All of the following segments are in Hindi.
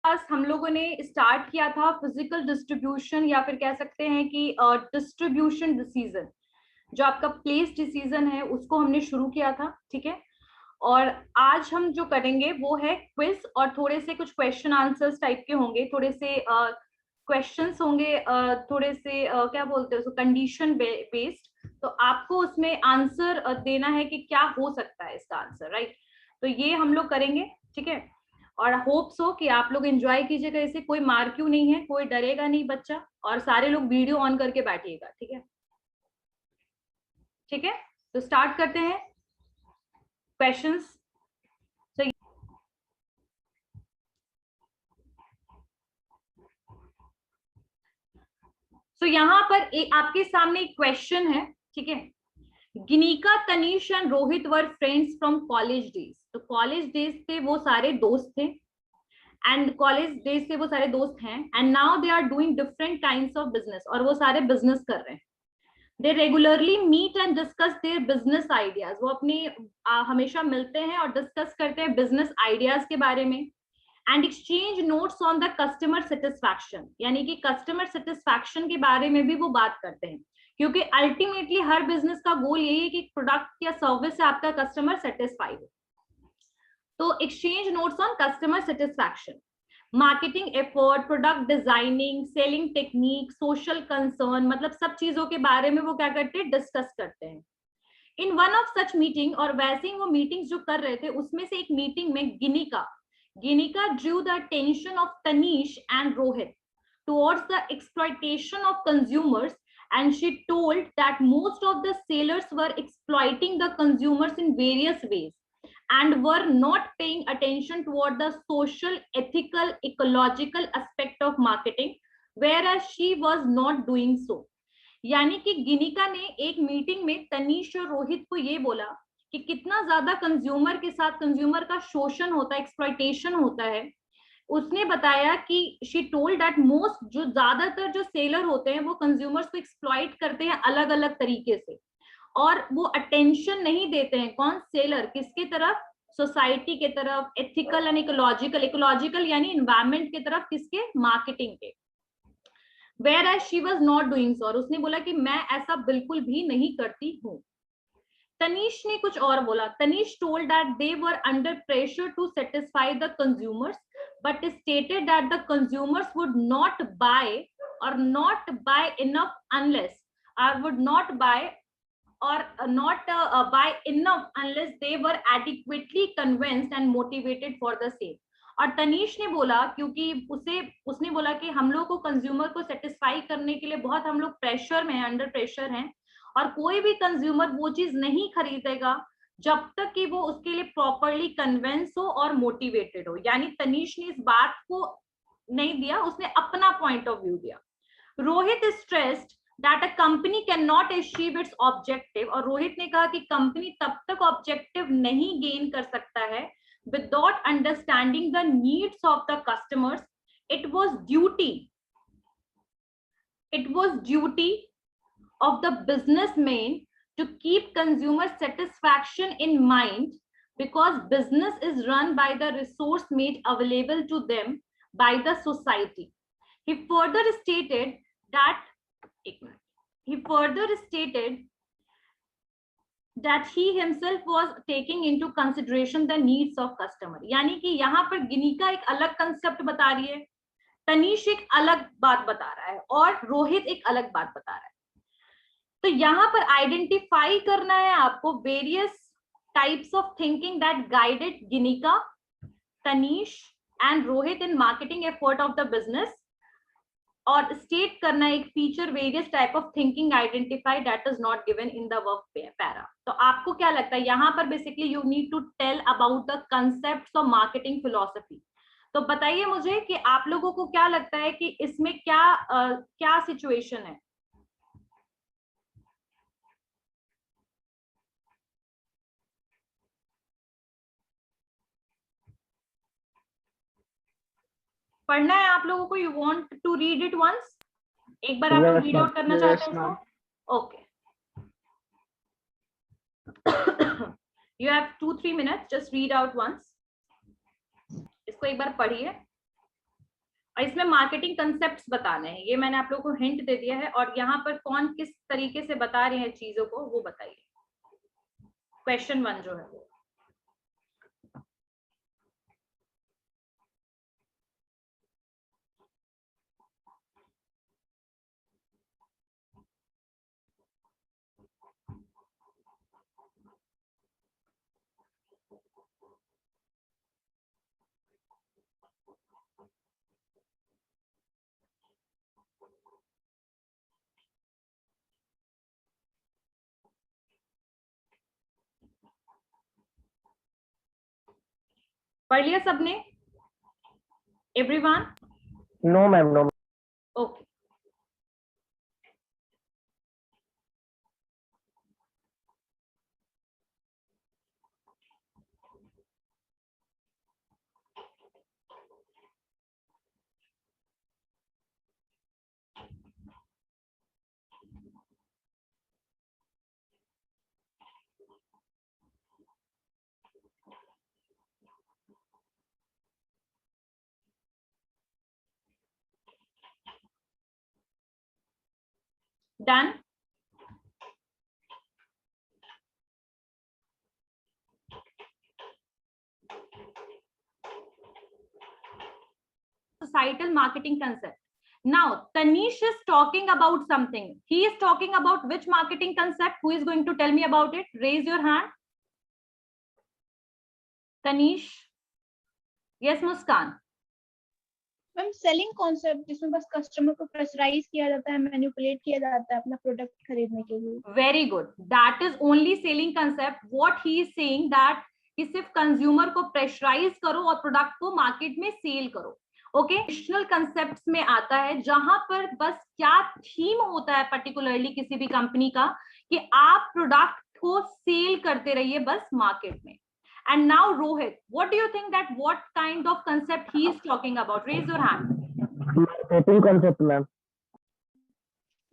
क्लास हम लोगों ने स्टार्ट किया था फिजिकल डिस्ट्रीब्यूशन या फिर कह सकते हैं कि डिस्ट्रीब्यूशन डिसीजन, जो आपका प्लेस डिसीजन है उसको हमने शुरू किया था, ठीक है। और आज हम जो करेंगे वो है क्विज, और थोड़े से कुछ क्वेश्चन आंसर्स टाइप के होंगे, थोड़े से क्वेश्चंस होंगे, थोड़े से क्या बोलते हैं उसको, कंडीशन बेस्ड। तो आपको उसमें आंसर देना है कि क्या हो सकता है इसका आंसर, राइट। तो ये हम लोग करेंगे, ठीक है। और होप्स हो कि आप लोग एंजॉय कीजिएगा इसे, कोई मार क्यों नहीं है, कोई डरेगा नहीं बच्चा, और सारे लोग वीडियो ऑन करके बैठिएगा, ठीक है। ठीक है, तो स्टार्ट करते हैं क्वेश्चंस। तो यहाँ पर आपके सामने एक क्वेश्चन है, ठीक है। Ginika, Tanish and Rohit were friends from college days. तो कॉलेज डेज से वो सारे दोस्त थे, एंड कॉलेज डेज से वो सारे दोस्त हैं, and now they are doing different kinds of business, और वो सारे बिजनेस कर रहे हैं। They regularly meet and discuss their business ideas. वो अपनी हमेशा मिलते हैं और डिस्कस करते हैं बिजनेस आइडियाज के बारे में। And exchange notes on the customer satisfaction, यानी कि कस्टमर सेटिस्फैक्शन के बारे में भी वो बात करते हैं, क्योंकि अल्टीमेटली हर बिजनेस का गोल यही है कि प्रोडक्ट या सर्विस से आपका कस्टमर सेटिस्फाइड हो। तो exchange notes on customer satisfaction, marketing effort, product designing, selling technique, social concern, मतलब सब चीजों के बारे में वो क्या करते हैं, डिस्कस करते हैं। In one of such meeting, और वैसे ही वो मीटिंग्स जो कर रहे थे उसमें से एक मीटिंग में गिनिका drew the attention of Tanish and Rohit towards the exploitation of consumers, and she told that most of the sellers were exploiting the consumers in various ways and were not paying attention toward the social, ethical, ecological aspect of marketing, whereas she was not doing so. यानी कि गिनिका ने एक मीटिंग में तनीश और रोहित को ये बोला कि कितना ज्यादा कंज्यूमर के साथ कंज्यूमर का शोषण होता है, एक्सप्लॉइटेशन होता है। उसने बताया कि शी टोल्ड दैट मोस्ट, जो ज्यादातर जो सेलर होते हैं वो कंज्यूमर्स को एक्सप्लॉइट करते हैं अलग अलग तरीके से, और वो अटेंशन नहीं देते हैं। कौन? सेलर। किसके तरफ? सोसाइटी के तरफ, एथिकल एंड इकोलॉजिकल, इकोलॉजिकल यानी एनवायरमेंट के तरफ, किसके? मार्केटिंग के। Whereas she was not doing so, और उसने बोला कि मैं ऐसा बिल्कुल भी नहीं करती हूँ। तनीश ने कुछ और बोला। Tanish told that they were under pressure to satisfy the consumers, but stated that the consumers would not buy or not buy enough unless, or would not buy or not buy enough unless they were adequately convinced and motivated for the sale। और तनीश ने बोला, क्योंकि उसने बोला कि हम लोग को कंज्यूमर को सेटिस्फाई करने के लिए बहुत हम लोग प्रेशर में हैं, अंडर प्रेशर हैं, और कोई भी कंज्यूमर वो चीज नहीं खरीदेगा जब तक कि वो उसके लिए प्रॉपरली कन्विंस हो और मोटिवेटेड हो। यानी तनीश ने इस बात को नहीं दिया, उसने अपना पॉइंट ऑफ व्यू दिया। Rohit stressed that a company cannot achieve its objective, और रोहित ने कहा कि कंपनी तब तक ऑब्जेक्टिव नहीं गेन कर सकता है without understanding the needs of the customers. It was duty of the businessman to keep consumer satisfaction in mind, because business is run by the resource made available to them by the society. He further stated that he himself was taking into consideration the needs of customer। यानी कि यहाँ पर गिनिका एक अलग कंसेप्ट बता रही है, तनीश एक अलग बात बता रहा है, और रोहित एक अलग बात बता रहा है। तो यहाँ पर आइडेंटिफाई करना है आपको various types of thinking that guided Ginika, Tanish and Rohit in marketing effort of the business, और स्टेट करना एक feature various type of thinking identify that is not given in the work para. तो आपको क्या लगता है यहाँ पर basically you need to tell about the concepts of marketing philosophy. तो बताइए मुझे कि आप लोगों को क्या लगता है कि इसमें क्या सिचुएशन है। पढ़ना है आप लोगों को? You want to read it once? एक बार आप लोग रीड आउट करना चाहते हैं इसको? Okay, you have 2-3 minutes, just read out once। इसको एक बार पढ़िए। और इसमें मार्केटिंग कंसेप्ट्स बताने हैं, ये मैंने आप लोगों को हिंट दे दिया है, और यहाँ पर कौन किस तरीके से बता रहे हैं चीजों को वो बताइए। क्वेश्चन 1 जो है वो पढ़ लिया सबने? Everyone? No ma'am, no. Okay, done. Societal marketing concept. Now, Tanish is talking about something. He is talking about which marketing concept? Who is going to tell me about it? Raise your hand. Tanish. Yes, Muskan. Ma'am selling concept, जिसमें बस कस्टमर को प्रेशराइज किया जाता है, मैनिपुलेट किया जाता है अपना प्रोडक्ट खरीदने के लिए। Very good. That is only selling concept. What he is saying that कि सिर्फ कंज्यूमर को प्रेशराइज करो और प्रोडक्ट को मार्केट में सेल करो। ओके, एडिशनल कंसेप्ट्स में आता है जहां पर बस क्या थीम होता है पर्टिकुलरली किसी भी कंपनी का कि आप प्रोडक्ट को सेल करते रहिए बस मार्केट में। And now Rohit, what do you think that what kind of concept he is talking about? Raise your hand. Marketing concept ma'am.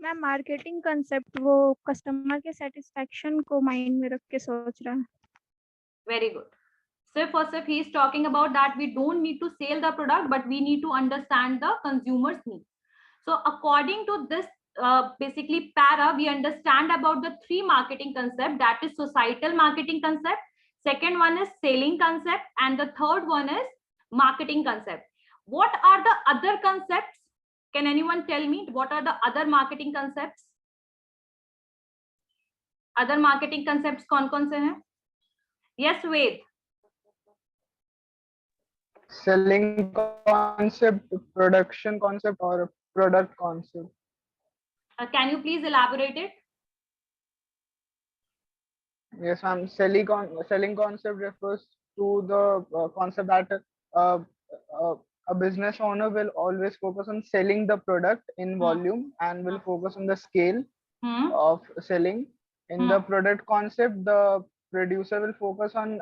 Ma'am marketing concept वो कस्टमर के सेटिस्फेक्शन को माइंड में रख के सोच रहा है। Very good. So first he is talking about that we don't need to sell the product, but we need to understand the consumer's needs. So according to this basically para, we understand about the 3 marketing concept, that is societal marketing concept, second one is selling concept, and the third one is marketing concept. What are the other concepts? Can anyone tell me what are the other marketing concepts? Other marketing concepts कौन-कौन से हैं? Yes, Ved. Selling concept, production concept, or product concept. Can you please elaborate it? Yes, ma'am. Selling concept refers to the concept that uh, uh, a business owner will always focus on selling the product in volume and will focus on the scale of selling. In the product concept, the producer will focus on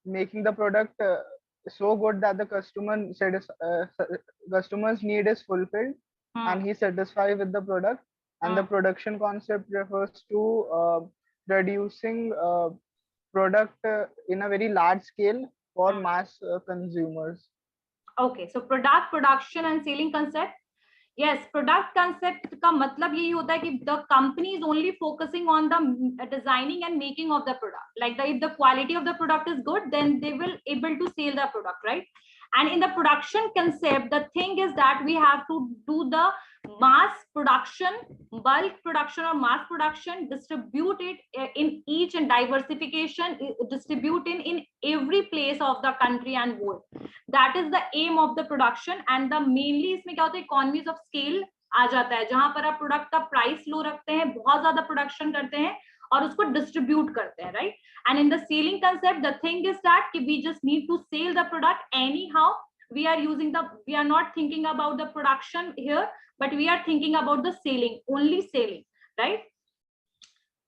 making the product so good that the customer's need is fulfilled and he's satisfied with the product. And the production concept refers to producing product in a very large scale for mass consumers. Okay, so product, production and selling concept. Yes, product concept का मतलब यही होता है कि the company is only focusing on the designing and making of the product. Like if the quality of the product is good, then they will able to sell the product, right? And in the production concept, the thing is that we have to do the mass production, bulk production or mass production, distribute it in each and diversification, distribute in every place of the country and world. That is the aim of the production. And the mainly इसमें क्या होता है, economies of scale आ जाता है, जहां पर आप प्रोडक्ट का प्राइस लो रखते हैं, बहुत ज्यादा प्रोडक्शन करते हैं और उसको डिस्ट्रीब्यूट करते हैं, right? And in the selling concept the thing is that कि we just need to sell the product anyhow. We are not thinking about the production here, but we are thinking about the selling, only selling, right?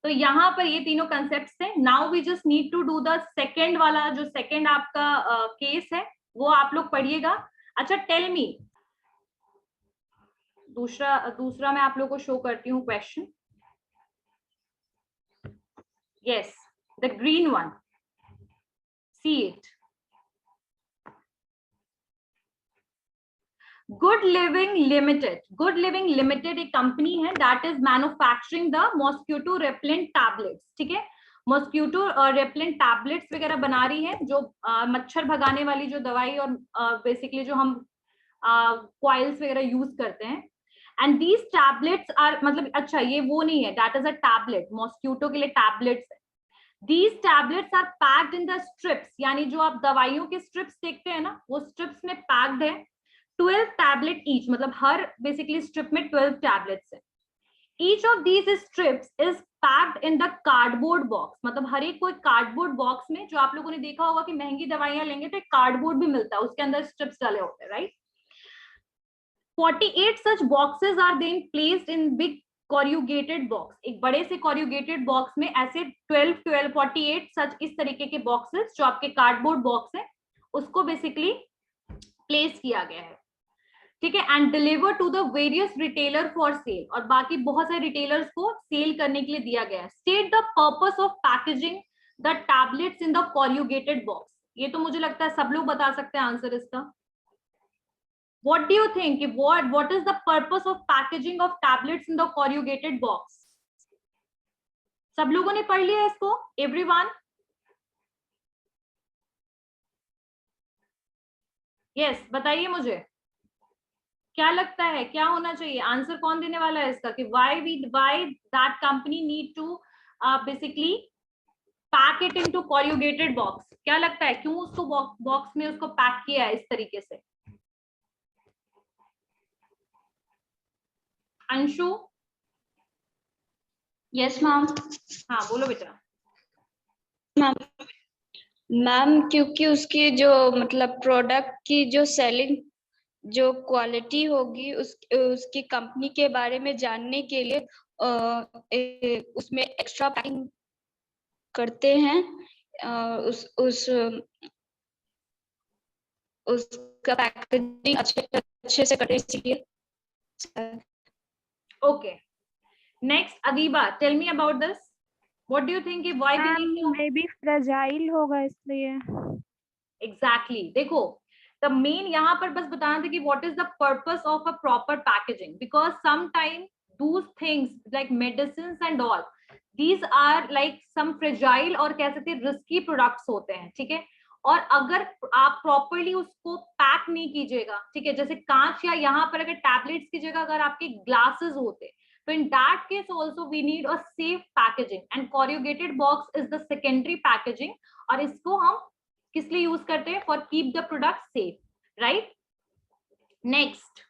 तो यहाँ पर ये तीनों कंसेप्ट्स थे. Now we just need to do the second वाला, जो सेकंड आपका केस है वो आप लोग पढ़िएगा. अच्छा, टेल मी, दूसरा मैं आप लोग को शो करती हूँ question. Yes, the green one, see it. Good living limited एक कंपनी है that is manufacturing the mosquito repellent tablets, ठीक है, मॉस्किटो रेपेलेंट टैबलेट्स वगैरह बना रही है, जो मच्छर भगाने वाली जो दवाई और बेसिकली जो हम कॉइल्स वगैरह यूज करते हैं। एंड दीज टैबलेट्स आर, मतलब अच्छा ये वो नहीं है, that is a tablet, mosquito के लिए टैबलेट्स है। These tablets are packed in the strips, यानी जो आप दवाइयों के स्ट्रिप्स देखते हैं ना, वो स्ट्रिप्स में पैक्ड है 12 टैबलेट ईच, मतलब हर बेसिकली स्ट्रिप में 12 टैबलेट्स है। Each of these strips is packed in the cardboard box, मतलब हर एक कोई कार्डबोर्ड बॉक्स में, जो आप लोगों ने देखा होगा कि महंगी दवाइयां लेंगे तो एक कार्डबोर्ड भी मिलता है, उसके अंदर स्ट्रिप्स डाले होते हैं, right. 48 such boxes are then placed in big corrugated box, एक बड़े से corrugated box में ऐसे 48 सच इस तरीके के बॉक्सेस जो आपके कार्डबोर्ड बॉक्स है उसको बेसिकली प्लेस किया गया है, ठीक है। And deliver to the various retailer for sale, और बाकी बहुत सारे रिटेलर्स को सेल करने के लिए दिया गया है। State the purpose of packaging the tablets in the corrugated box, ये तो मुझे लगता है सब लोग बता सकते हैं आंसर इसका। What do you think? What is the purpose of packaging of tablets in the corrugated box? सब लोगों ने पढ़ लिया इसको? Everyone? Yes, बताइए मुझे क्या लगता है, क्या होना चाहिए आंसर, कौन देने वाला है इसका, कि why that company need to basically pack it into corrugated box, क्या लगता है क्यों उसको बॉक्स में उसको पैक किया है इस तरीके से? अंशु? Yes ma'am. हाँ बोलो बेटा। मैम क्योंकि उसकी जो मतलब प्रोडक्ट की जो सेलिंग जो क्वालिटी होगी उसकी कंपनी के बारे में जानने के लिए उसमें एक्स्ट्रा पैकिंग करते हैं, उसका पैकेजिंग अच्छे से करते, इसलिए। Okay. Next, Adiba, tell me about this. What do you think? Why we need to? Maybe fragile होगा इसलिए। Exactly. देखो, the main यहाँ पर बस बताना था कि what is the purpose of a proper packaging? Because sometimes those things like medicines and all, these are like some fragile और कह सकते हैं risky products होते हैं, ठीक है। और अगर आप प्रॉपरली उसको पैक नहीं कीजिएगा, ठीक है, जैसे कांच या यहाँ पर अगर टैबलेट्स की जगह अगर आपके ग्लासेस होते, तो in that case also we need a safe packaging, and corrugated box is the secondary packaging, और इसको हम किस लिए यूज करते हैं? For keep the product safe, right. Next,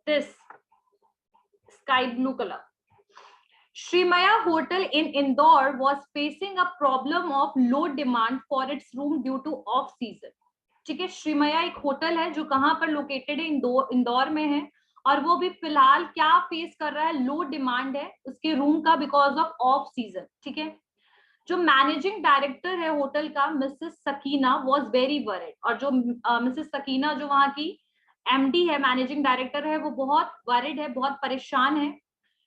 this sky blue color. Srimaya Hotel in Indore was facing a problem of low demand for its room due to off season. ठीक है, श्रीमया एक होटल है जो कहाँ पर लोकेटेड है? इंदौर में है, और वो भी फिलहाल क्या फेस कर रहा है? लो डिमांड है उसके रूम का बिकॉज ऑफ ऑफ सीजन, ठीक है। जो मैनेजिंग डायरेक्टर है होटल का, Mrs Sakina, was very worried, और जो मिसेस सकीना जो वहां की एमडी है, मैनेजिंग डायरेक्टर है, वो बहुत वरिड है, बहुत परेशान है।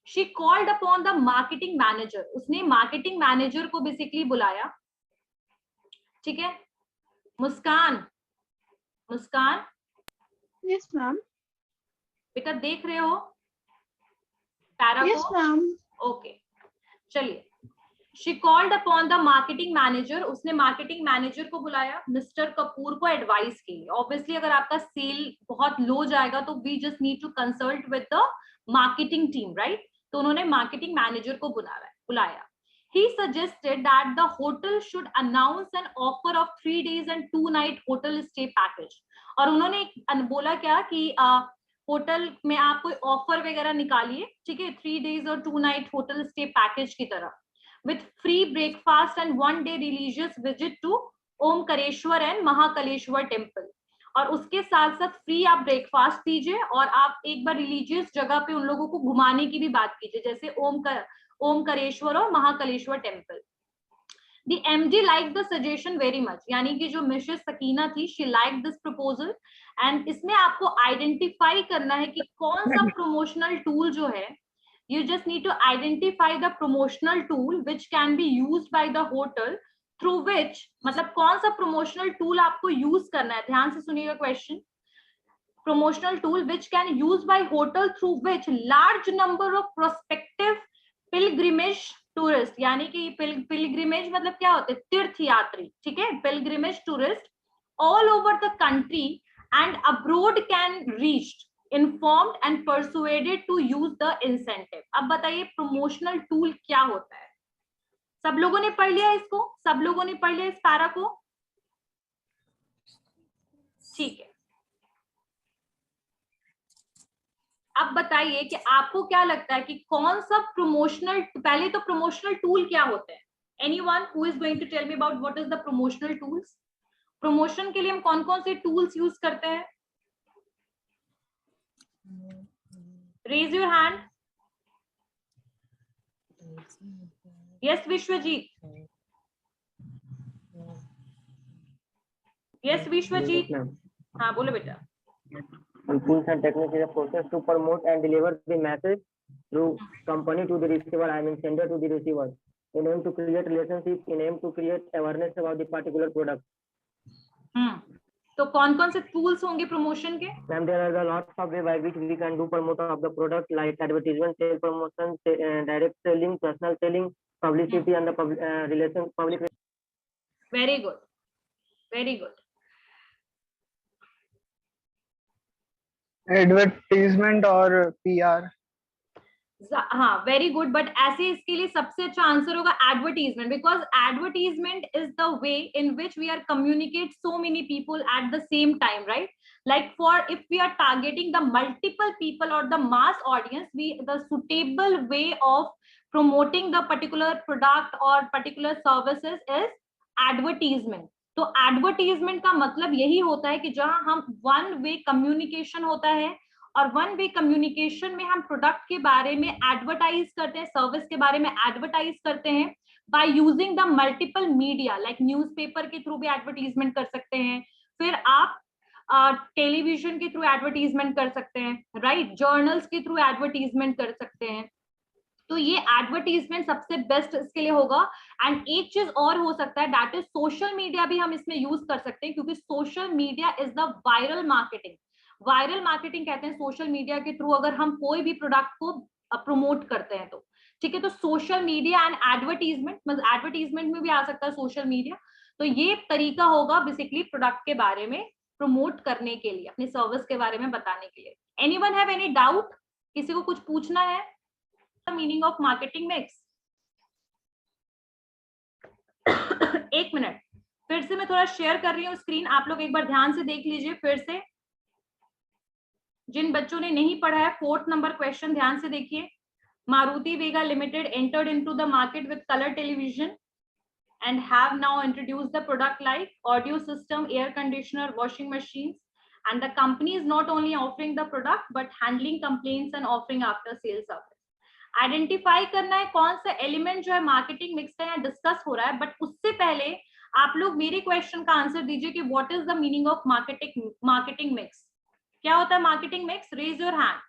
She called upon the marketing manager, उसने मार्केटिंग मैनेजर को बेसिकली बुलाया, ठीक है। मुस्कान, मुस्कान यस मैम। बेटा देख रहे हो पैरा यस को? मैम। ओके, चलिए। She called upon the marketing manager, उसने मार्केटिंग मैनेजर को बुलाया मिस्टर कपूर को एडवाइस के लिए। ऑब्वियसली अगर आपका सेल बहुत लो जाएगा तो we just need to consult with the marketing team, right. तो उन्होंने मार्केटिंग मैनेजर को बुलाया। He suggested that the hotel should announce an offer of 3 days and 2 night hotel stay package, और उन्होंने बोला क्या कि होटल में आप कोई ऑफर वगैरह निकालिए, ठीक है, 3 days और 2 night होटल स्टे पैकेज की तरह, with free breakfast and 1 day religious visit to Omkareshwar and Mahakaleshwar temple, और उसके साथ साथ फ्री आप ब्रेकफास्ट दीजिए और आप एक बार रिलीजियस जगह पे उन लोगों को घुमाने की भी बात कीजिए, जैसे ओमकारेश्वर और Mahakaleshwar temple. The MD liked the suggestion very much, यानी कि जो मिसेस सकीना थी, she liked this proposal and इसमें आपको आइडेंटिफाई करना है कि कौन सा प्रमोशनल टूल जो है, you just need to identify the promotional tool which can be used by the hotel through which, मतलब कौन सा promotional tool आपको use करना है, ध्यान से सुनिएगा question. Promotional tool which can used by hotel through which large number of prospective pilgrimage tourist, यानी कि pilgrimage मतलब क्या होते हैं, तीर्थ यात्री, ठीक है, pilgrimage tourist all over the country and abroad can reach, informed and persuaded to use the incentive. अब बताइए promotional tool क्या होता है? सब लोगों ने पढ़ लिया इसको, सब लोगों ने पढ़ लिया इस पैरा को, ठीक है. अब बताइए कि आपको क्या लगता है कि कौन सा प्रमोशनल, पहले तो प्रमोशनल टूल क्या होते हैं? Anyone who is going to tell me about what is the promotional tools? Promotion के लिए हम कौन कौन से टूल्स यूज करते हैं? Raise your hand. Yes Vishwajeet. Yes Vishwajeet. हाँ बोलो बेटा. Tools and techniques is a process to promote and deliver the message through company to the receiver, I mean sender to the receiver, in aim to create relationship, in aim to create awareness about the particular product. तो कौन कौन से टूल्स होंगे प्रमोशन के? Ma'am, there are a lot of ways by which we can do promotion of the product, like advertisement, sale promotion, direct selling, personal selling, publicity, and the public. Very good, very good. Advertisement और PR. हाँ वेरी गुड, बट ऐसे इसके लिए सबसे अच्छा आंसर होगा advertisement, because advertisement is the way in which we are communicate so many people at the same time, right? Like for if we are targeting the multiple people or the mass audience, the suitable way of promoting the particular product or particular services is advertisement. तो एडवर्टीजमेंट का मतलब यही होता है कि जहां हम वन वे कम्युनिकेशन होता है, और वन वे कम्युनिकेशन में हम प्रोडक्ट के बारे में एडवर्टाइज करते हैं, सर्विस के बारे में एडवर्टाइज करते हैं by using the multiple media, like newspaper के थ्रू भी एडवर्टीजमेंट कर सकते हैं, फिर आप टेलीविजन के थ्रू एडवर्टीजमेंट कर सकते हैं, राइट? जर्नल्स के थ्रू एडवर्टीजमेंट कर सकते हैं. तो ये एडवर्टीजमेंट सबसे बेस्ट इसके लिए होगा. एंड एक चीज और हो सकता है, दैट इज सोशल मीडिया भी हम इसमें यूज कर सकते हैं, क्योंकि social media is the viral marketing. Viral marketing कहते हैं सोशल मीडिया के थ्रू अगर हम कोई भी प्रोडक्ट को प्रमोट करते हैं तो, ठीक है. तो सोशल मीडिया एंड एडवर्टीजमेंट, मतलब एडवर्टीजमेंट में भी आ सकता है सोशल मीडिया. तो ये तरीका होगा बेसिकली प्रोडक्ट के बारे में प्रमोट करने के लिए, अपनी सर्विस के बारे में बताने के लिए. Anyone have any doubt? किसी को कुछ पूछना है? Meaning of marketing mix. एक मिनट, फिर से मैं थोड़ा शेयर कर रही हूँ स्क्रीन, आप लोग एक बार ध्यान से देख लीजिए फिर से. जिन बच्चों ने नहीं पढ़ा है, 4th नंबर क्वेश्चन ध्यान से देखिए. मारुति वेगा limited entered into the market with color television and have now introduced the product like audio system, air conditioner, washing machines, and the company is not only offering the product but handling complaints and offering after sales service. Identify करना है कौन सा एलिमेंट जो है मार्केटिंग मिक्स का यहाँ डिस्कस हो रहा है, बट उससे पहले आप लोग मेरे क्वेश्चन का आंसर दीजिए कि what is the meaning of marketing mix. क्या होता है marketing mix? Raise your hand.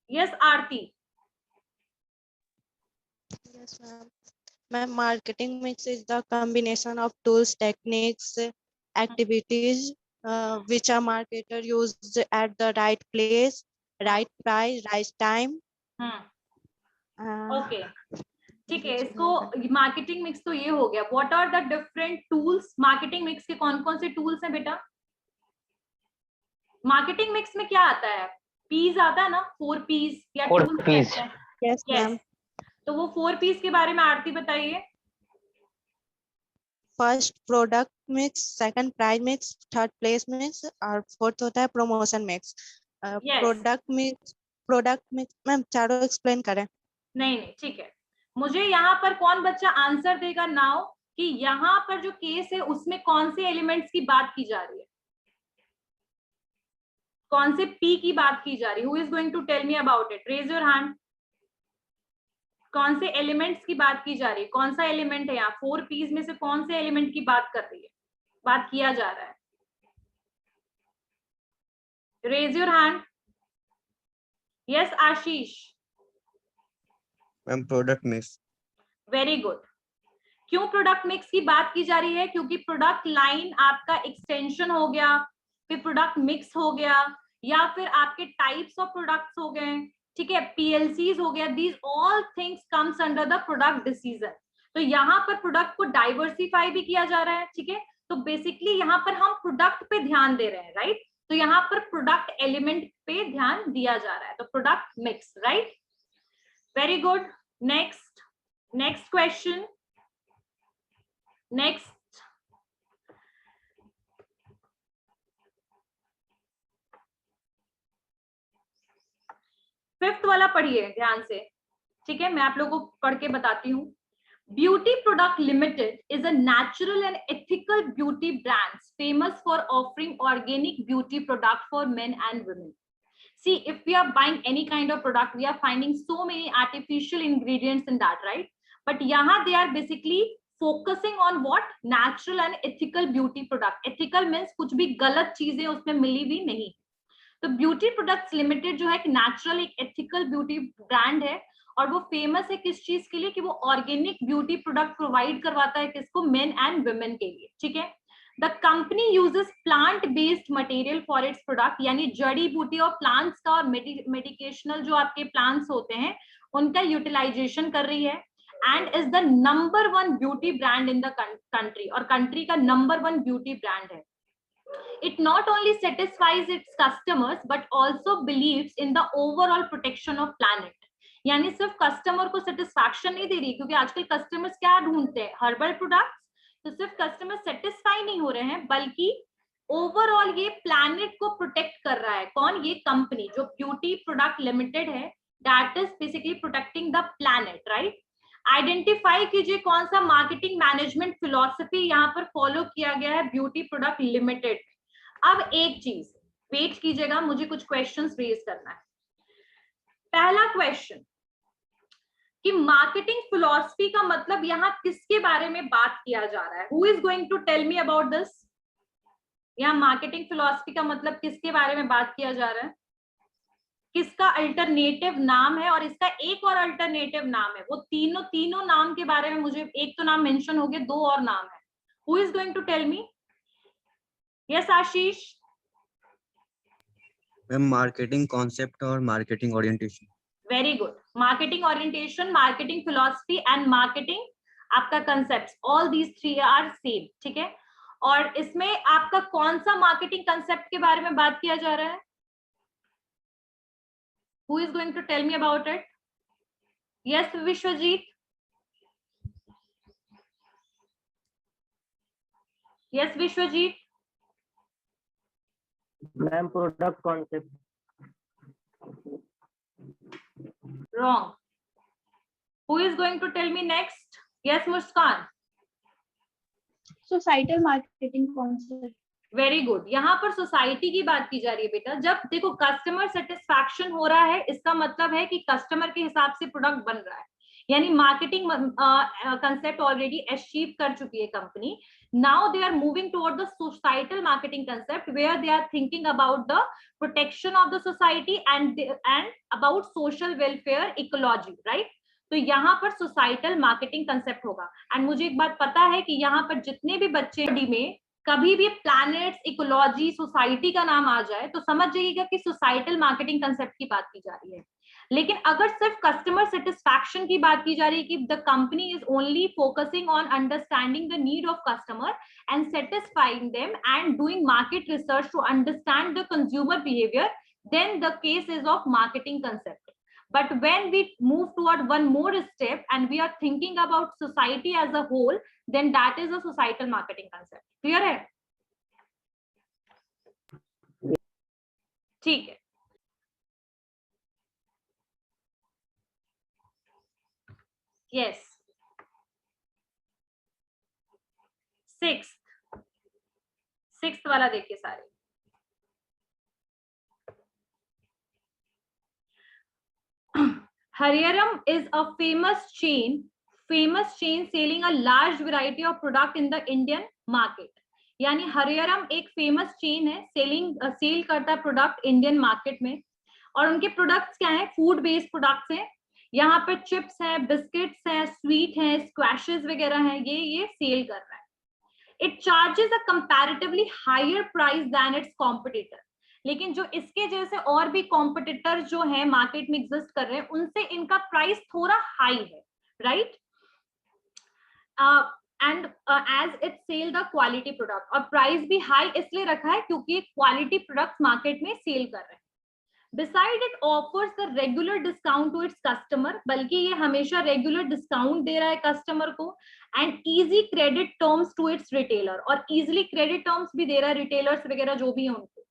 Yes Aarti. Yes, ma'am. Ma'am, marketing mix is the combination of tools, techniques, activities which a marketer uses at the right place, right price, right time. Okay ठीक है, इसको मार्केटिंग मिक्स तो ये हो गया. What are the different tools? Marketing mix के कौन कौन से टूल्स हैं बेटा? मार्केटिंग मिक्स में क्या आता है? पीस आता है ना, 4 पीस या 4 टूल्स Ps. कहते हैं. Yes, ma'am. तो वो 4 पीस के बारे में आरती बताइए. First product mix, second price mix, third place mix और fourth होता है promotion mix. Yes. Product mix ma'am चारों एक्सप्लेन करें. नहीं ठीक है, मुझे यहाँ पर कौन बच्चा आंसर देगा नाउ कि यहाँ पर जो केस है उसमें कौन से एलिमेंट्स की बात की जा रही है, कौन से पी की बात की जा रही है? Who is going to tell me about it? Raise your hand. कौन से एलिमेंट्स की बात की जा रही है? कौन सा एलिमेंट है यहाँ? 4 P's में से कौन से एलिमेंट की बात कर रही है, बात किया जा रहा है? Raise your hand. Yes Ashish. Ma'am product mix. Very good. क्यों प्रोडक्ट मिक्स की बात की जा रही है? क्योंकि प्रोडक्ट लाइन आपका एक्सटेंशन हो गया, फिर प्रोडक्ट मिक्स हो गया, या फिर आपके टाइप्स ऑफ प्रोडक्ट्स हो गए, ठीक है, पीएलसीज हो गया. These all things comes under the product decision. तो यहाँ पर प्रोडक्ट को डाइवर्सिफाई भी किया जा रहा है, ठीक है. तो बेसिकली यहाँ पर हम प्रोडक्ट पे ध्यान दे रहे हैं, राइट. तो यहाँ पर प्रोडक्ट एलिमेंट पे ध्यान दिया जा रहा है, तो product mix, right. Very good. Next question. Next. Fifth वाला पढ़िए ध्यान से, ठीक है. मैं आप लोगों को पढ़ के बताती हूँ. Beauty Product Limited is a natural and ethical beauty brand famous for offering organic beauty product for men and women. See, if we are buying any kind of product, we are finding so many artificial ingredients in that, right? But yahan they are basically focusing on what? Natural and ethical beauty product. Ethical means कुछ भी गलत चीजें उसमें मिली भी नहीं. तो ब्यूटी प्रोडक्ट्स लिमिटेड जो है एक नेचुरल, एक एथिकल ब्यूटी ब्रांड है, और वो फेमस है किस चीज के लिए? कि वो ऑर्गेनिक ब्यूटी प्रोडक्ट प्रोवाइड करवाता है किसको? मेन एंड वुमेन के लिए, ठीक है. The company uses plant based material for its product, यानी जड़ी बूटी और प्लांट्स का और मेडिकेशनल जो आपके प्लांट्स होते हैं उनका यूटिलाइजेशन कर रही है, and is the number 1 beauty brand in the country, और कंट्री का नंबर 1 ब्यूटी ब्रांड है. It not only satisfies its customers but also believes in the overall protection of planet. यानी सिर्फ कस्टमर को सेटिस्फैक्शन नहीं दे रही, क्योंकि आजकल कस्टमर्स क्या ढूंढते हैं? Herbal products. तो सिर्फ कस्टमर सेटिस्फाई नहीं हो रहे हैं, बल्कि ओवरऑल ये प्लैनेट को प्रोटेक्ट कर रहा है. कौन? ये कंपनी जो ब्यूटी प्रोडक्ट लिमिटेड है, that is basically protecting the planet, right. Identify कीजिए कौन सा मार्केटिंग मैनेजमेंट फिलॉसफी यहाँ पर फॉलो किया गया है ब्यूटी प्रोडक्ट लिमिटेड. अब एक चीज वेट कीजिएगा, मुझे कुछ क्वेश्चंस रेज करना है. पहला क्वेश्चन कि मार्केटिंग फिलॉसफी का मतलब यहाँ किसके बारे में बात किया जा रहा है? Who is going to tell me about this? यहाँ मार्केटिंग फिलॉसफी का मतलब किसके बारे में बात किया जा रहा है? किसका अल्टरनेटिव नाम है? और इसका एक और अल्टरनेटिव नाम है. वो तीनों नाम के बारे में मुझे, एक तो नाम मेंशन हो गया, 2 और नाम है. Who is going to tell me? Yes Ashish. Ma'am marketing concept और marketing orientation. Very good. Marketing orientation, marketing philosophy and marketing आपका concept, all these 3 are same, ठीक है. और इसमें आपका कौन सा मार्केटिंग कंसेप्ट के बारे में बात किया जा रहा है? Who is going to tell me about it? Yes, Vishwajit. Yes, Vishwajit. Ma'am, product concept. Wrong. Who is going to tell me next? Yes, Muskan. Societal marketing concept. Very good. यहाँ पर सोसाइटी की बात की जा रही है बेटा. जब देखो कस्टमर सेटिस्फैक्शन हो रहा है, इसका मतलब है कि कस्टमर के हिसाब से प्रोडक्ट बन रहा है, यानी मार्केटिंग कंसेप्ट ऑलरेडी अचीव कर चुकी है company. Now they are moving toward the societal marketing concept where they are thinking about the protection of the society and about social welfare, ecology, right. तो यहाँ पर सोसाइटल मार्केटिंग कंसेप्ट होगा. एंड मुझे एक बात पता है कि यहाँ पर जितने भी बच्चे में कभी भी प्लैनेट्स, इकोलॉजी, सोसाइटी का नाम आ जाए तो समझ जाइएगा कि सोसाइटल मार्केटिंग कंसेप्ट की बात की जा रही है. लेकिन अगर सिर्फ कस्टमर सेटिस्फैक्शन की बात की जा रही है कि the company is only focusing on understanding the need of customer and satisfying them and doing market research to understand the consumer behaviour, then the case is of marketing concept. But when we move toward one more step and we are thinking about society as a whole, then that is a societal marketing concept. Clear है? ठीक है. Yes. Sixth वाला देखिए सारे. Haryaram is a famous chain selling a large variety of product in the Indian market. यानी हरियरम एक फेमस चेन है, सेल करता है प्रोडक्ट इंडियन मार्केट में, और उनके प्रोडक्ट्स क्या है, फूड बेस्ड प्रोडक्ट्स हैं. यहाँ पर चिप्स हैं, बिस्किट्स हैं, स्वीट हैं, स्क्वैशेस वगैरह हैं, ये सेल कर रहा है. It charges a comparatively higher price than its competitor. लेकिन जो इसके जैसे और भी कॉम्पिटिटर जो है मार्केट में एग्जिस्ट कर रहे हैं, उनसे इनका प्राइस थोड़ा हाई है, right. And as it sell the quality product, और प्राइस भी हाई इसलिए रखा है क्योंकि क्वालिटी प्रोडक्ट मार्केट में सेल कर रहे हैं. Beside it offers the regular discount to its customer, बल्कि ये हमेशा रेगुलर डिस्काउंट दे रहा है कस्टमर को, and easy credit terms to its retailer, और इजीली क्रेडिट टर्म्स भी दे रहा है रिटेलर्स वगैरह जो भी है उनको.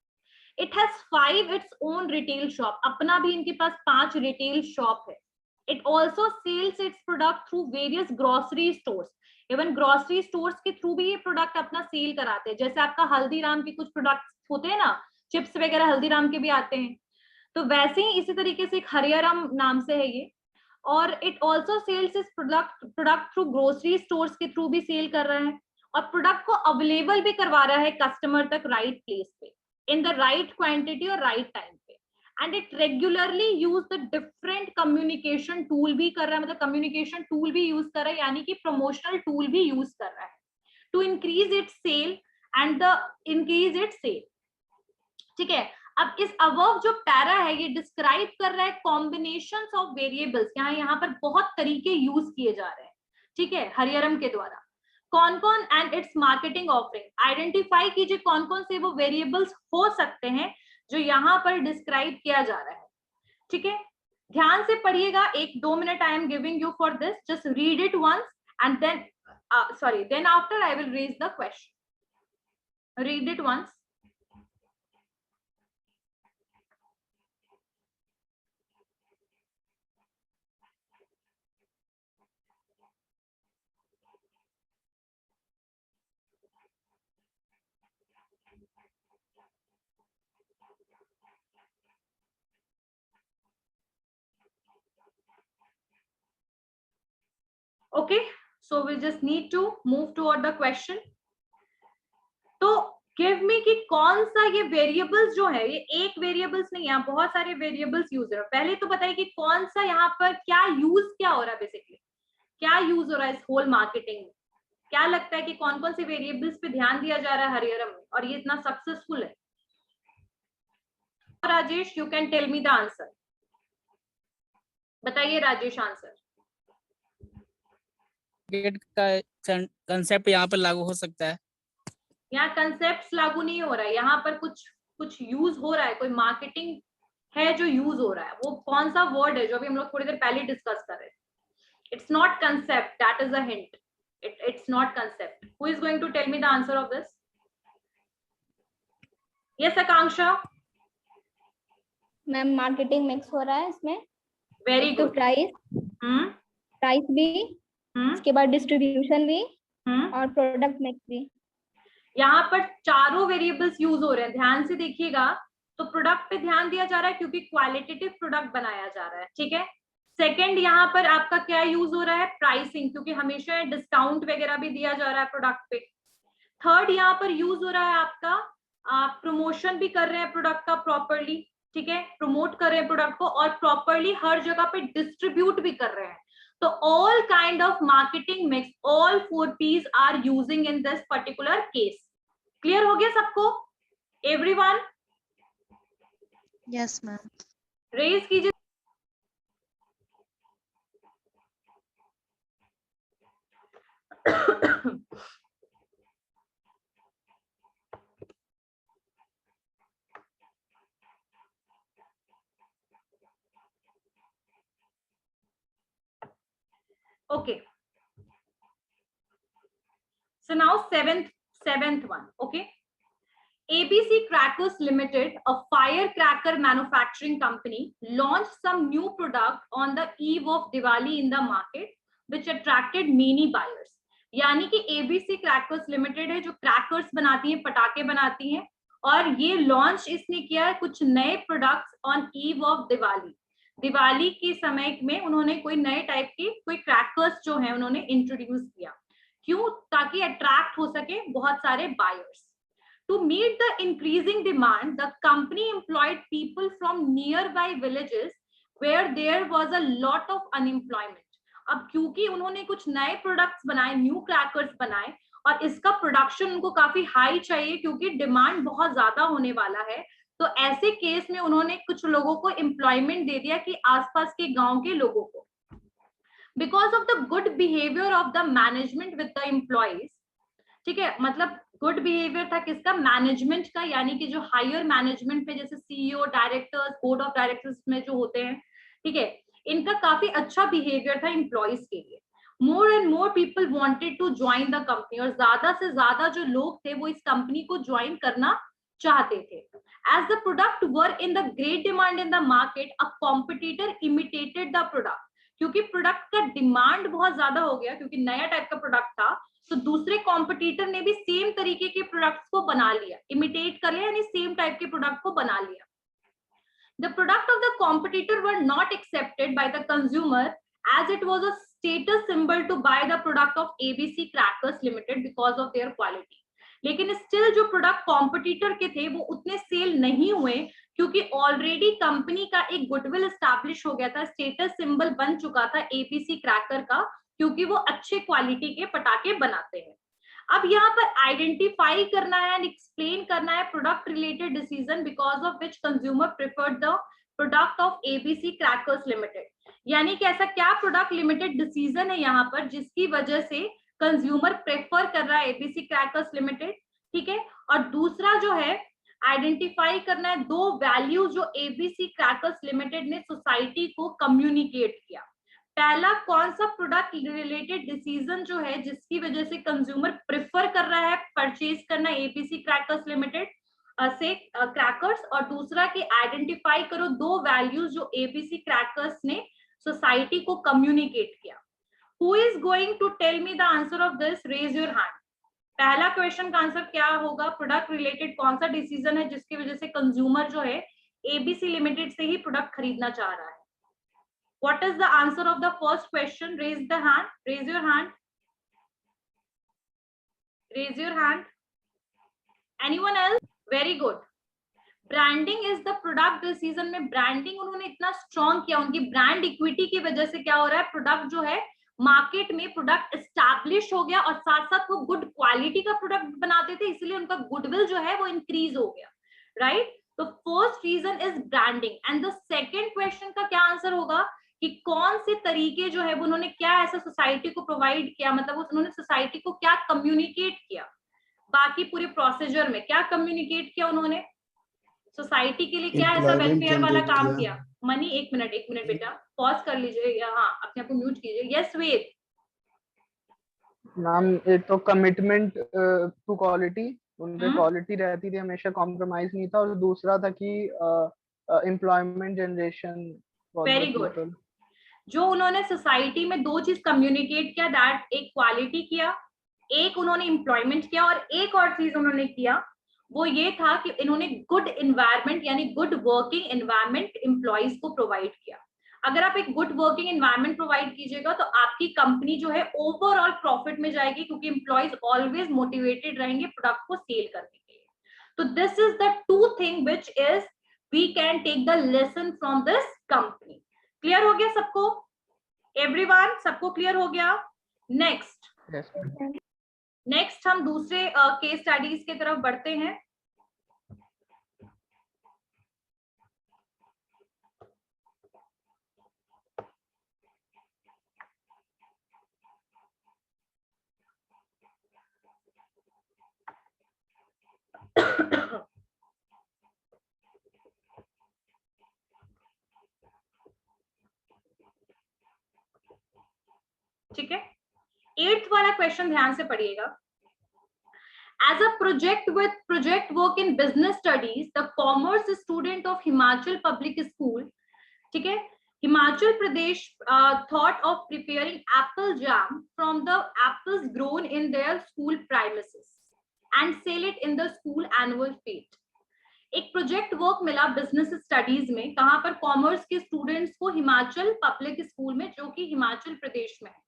It has 5 its own retail shop, अपना भी इनके पास 5 रिटेल शॉप है. It also sells its product through various grocery stores. Even grocery stores के थ्रू भी ये प्रोडक्ट अपना सेल कराते हैं. जैसे आपका हल्दीराम के कुछ प्रोडक्ट्स होते हैं ना, चिप्स वगैरह हल्दीराम के भी आते हैं, तो वैसे ही इसी तरीके से एक हरियरम नाम से है ये. और इट ऑल्सो सेल्स इस प्रोडक्ट थ्रू ग्रोसरी स्टोर्स के थ्रू भी सेल कर रहा है, और प्रोडक्ट को अवेलेबल भी करवा रहा है कस्टमर तक राइट प्लेस पे, इन द राइट क्वांटिटी और राइट टाइम पे. And it regularly use the different communication tool भी कर रहा है, मतलब कम्युनिकेशन टूल भी यूज कर रहा है, यानी कि प्रमोशनल टूल भी यूज कर रहा है to increase its sale and the increase its sale. ठीक है. अब इस अबव जो पैरा है ये डिस्क्राइब कर रहा है कॉम्बिनेशंस ऑफ वेरिएबल्स. यहाँ पर बहुत तरीके यूज किए जा रहे हैं, ठीक है, हरियरम के द्वारा. कौन कौन and it's marketing offering, identify कीजिए कौन कौन से वो वेरिएबल्स हो सकते हैं जो यहाँ पर डिस्क्राइब किया जा रहा है. ठीक है, ध्यान से पढ़िएगा. 1-2 minute I am giving you for this. Just read it once and then after I will raise the question. Read it once. Okay, so we just need to move toward the question. तो give me कि कौन सा ये वेरिएबल्स जो है, ये एक वेरिएबल्स नहीं, यहाँ बहुत सारे वेरिएबल्स यूज है. पहले तो बताइए कि कौन सा यहाँ पर क्या यूज क्या हो रहा है, बेसिकली क्या यूज हो रहा है इस होल मार्केटिंग में. क्या लगता है कि कौन कौन से वेरिएबल्स पे ध्यान दिया जा रहा है हरियरम में और ये इतना सक्सेसफुल है. Rajesh, you can tell me the answer. बताइए राजेश आंसर. का कंसेप्ट यहाँ पर लागू हो सकता है. यहाँ कंसेप्ट लागू नहीं हो रहा है, यहाँ पर कुछ यूज हो रहा है, कोई मार्केटिंग है जो यूज हो रहा है. वो कौन सा वर्ड है जो अभी हम लोग थोड़ी देर पहले डिस्कस कर रहे हैं. It's not concept, that is a hint. It's not concept. Who is going to tell me the answer of this? Yes Akanksha. Ma'am marketing mix हो रहा है इसमें. Very good. प्राइस भी, इसके बाद डिस्ट्रीब्यूशन भी, और प्रोडक्ट मिक्स भी. यहाँ पर चारों वेरिएबल्स यूज हो रहे हैं. ध्यान से देखिएगा. तो प्रोडक्ट पे ध्यान दिया जा रहा है क्योंकि क्वालिटेटिव प्रोडक्ट बनाया जा रहा है. ठीक है. सेकंड, यहाँ पर आपका क्या यूज हो रहा है, प्राइसिंग, क्योंकि हमेशा डिस्काउंट वगैरह भी दिया जा रहा है प्रोडक्ट पे. थर्ड, यहाँ पर यूज हो रहा है आपका, आप प्रमोशन भी कर रहे हैं प्रोडक्ट का प्रॉपरली. ठीक है, प्रमोट कर रहे हैं प्रोडक्ट को और प्रॉपरली हर जगह पे डिस्ट्रीब्यूट भी कर रहे हैं. So all kind of marketing mix, all 4 P's are using in this particular case. Clear हो गया सबको? Everyone? Yes, ma'am. Raise कीजिए. Okay. So now seventh one. Okay. ABC Crackers Limited, a firecracker manufacturing company, launched some new product on the eve of Diwali in the market, which attracted many buyers. यानी कि ABC Crackers Limited है जो क्रैकर्स बनाती है, पटाखे बनाती हैं, और ये लॉन्च इसने किया है कुछ नए products on eve of Diwali. Diwali के समय में उन्होंने कोई नए टाइप के कोई क्रैकर्स जो है उन्होंने इंट्रोड्यूस किया। क्यों? ताकि अट्रैक्ट हो सके बहुत सारे buyers. To meet the increasing demand, the company employed people from nearby villages where there was a lot of unemployment. अब क्योंकि उन्होंने कुछ नए प्रोडक्ट्स बनाए, न्यू क्रैकर्स बनाए, और इसका प्रोडक्शन उनको काफी हाई चाहिए क्योंकि डिमांड बहुत ज्यादा होने वाला है, तो ऐसे केस में उन्होंने कुछ लोगों को एम्प्लॉयमेंट दे दिया कि आसपास के गांव के लोगों को। Because of the good behaviour of the management with the employees, ठीक है, मतलब गुड बिहेवियर था किसका? मैनेजमेंट का, यानी कि जो हायर मैनेजमेंट पे जैसे CEO, directors, board of directors में जो होते हैं, ठीक है, इनका काफी अच्छा बिहेवियर था एम्प्लॉइज के लिए। More and more people wanted to join the company, और ज्यादा से ज्यादा जो लोग थे वो इस कंपनी को ज्वाइन करना चाहते थे। As the product were in the great demand in the market, a competitor imitated the product. क्योंकि प्रोडक्ट का डिमांड बहुत ज्यादा हो गया, क्योंकि नया टाइप का प्रोडक्ट था, तो दूसरे कॉम्पिटिटर ने भी सेम तरीके के प्रोडक्ट्स को बना लिया, इमिटेट कर लिया, यानी सेम टाइप के प्रोडक्ट को बना लिया। The product of the competitor were not accepted by the consumer as it was a status symbol to buy the product of ABC Crackers Limited because of their quality. लेकिन स्टिल जो प्रोडक्ट कॉम्पिटिटर के थे वो उतने सेल नहीं हुए, क्योंकि ऑलरेडी कंपनी का एक गुडविल एस्टैब्लिश हो गया था, स्टेटस सिंबल बन चुका था एबीसी क्रैकर का, क्योंकि वो अच्छे क्वालिटी के पटाखे बनाते हैं। अब यहाँ पर आइडेंटिफाई करना है एंड एक्सप्लेन करना है product related decision because of which consumer preferred the product of ABC crackers limited. यानी कि ऐसा क्या प्रोडक्ट लिमिटेड डिसीजन है यहाँ पर जिसकी वजह से कंज्यूमर प्रेफर कर रहा है एबीसी क्रैकर्स लिमिटेड, ठीक है। और दूसरा जो है आइडेंटिफाई करना है दो वैल्यूज जो एबीसी क्रैकर्स लिमिटेड ने सोसाइटी को कम्युनिकेट किया। पहला कौन सा प्रोडक्ट रिलेटेड डिसीजन जो है जिसकी वजह से कंज्यूमर प्रेफर कर रहा है परचेज करना एबीसी क्रैकर्स लिमिटेड से क्रैकर्स, और दूसरा कि आइडेंटिफाई करो दो वैल्यूज जो एबीसी क्रैकर्स ने सोसाइटी को कम्युनिकेट किया। Who is going to tell me the answer of this? Raise your hand. पहला क्वेश्चन का आंसर क्या होगा? प्रोडक्ट रिलेटेड कौन सा डिसीजन है जिसकी वजह से कंज्यूमर जो है एबीसी लिमिटेड से ही प्रोडक्ट खरीदना चाह रहा है? What is the answer of the first question? Raise the hand. Raise your hand. Raise your hand. Anyone else? Very good. Branding is the product decision में branding उन्होंने इतना strong किया, उनकी brand equity की वजह से क्या हो रहा है, प्रोडक्ट जो है मार्केट में प्रोडक्ट एस्टैब्लिश हो गया, और साथ साथ वो गुड क्वालिटी का प्रोडक्ट बनाते थे, इसलिए उनका गुडविल जो है वो इंक्रीज हो गया, राइट? तो first reason is branding. And the second question का क्या आंसर होगा कि कौन से तरीके जो है वो उन्होंने क्या ऐसा सोसाइटी को प्रोवाइड किया, मतलब उन्होंने सोसाइटी को क्या कम्युनिकेट किया, बाकी पूरे प्रोसीजर में क्या कम्युनिकेट किया उन्होंने सोसाइटी के लिए, क्या ऐसा वेलफेयर वाला काम किया। मनी एक मिनट बेटा पॉज कर लीजिए, हाँ अपने आप को म्यूट कीजिए। यस वेद मैम, एक तो कमिटमेंट टू क्वालिटी, उनके क्वालिटी रहती थी हमेशा, कॉम्प्रोमाइज नहीं था, और दूसरा था कि एम्प्लॉयमेंट जनरेशन। Very good. जो उन्होंने सोसाइटी में दो चीज कम्युनिकेट किया, दैट एक क्वालिटी किया, एक उन्होंने एम्प्लॉयमेंट किया, और एक और चीज उन्होंने किया वो ये था कि इन्होंने गुड एनवायरनमेंट यानी गुड वर्किंग एनवायरनमेंट एम्प्लॉइज को प्रोवाइड किया। अगर आप एक गुड वर्किंग एनवायरनमेंट प्रोवाइड कीजिएगा तो आपकी कंपनी जो है ओवरऑल प्रॉफिट में जाएगी, क्योंकि एम्प्लॉइज ऑलवेज मोटिवेटेड रहेंगे प्रोडक्ट को सेल करने के लिए। तो this is the two thing which is we can take the lesson from this company. Clear हो गया सबको? एवरीवन, सबको क्लियर हो गया? नेक्स्ट हम दूसरे केस स्टडीज की तरफ बढ़ते हैं। ठीक है, 8th वाला क्वेश्चन ध्यान से पढ़िएगा। As a project work in business studies, the commerce student of Himachal Public School, ठीक है, Himachal Pradesh thought of preparing apple jam from the apples grown in their school premises and sell it in the school annual fete. एक प्रोजेक्ट वर्क मिला बिजनेस स्टडीज में, कहाँ पर कॉमर्स के स्टूडेंट्स को हिमाचल पब्लिक स्कूल में, जो कि हिमाचल प्रदेश में है,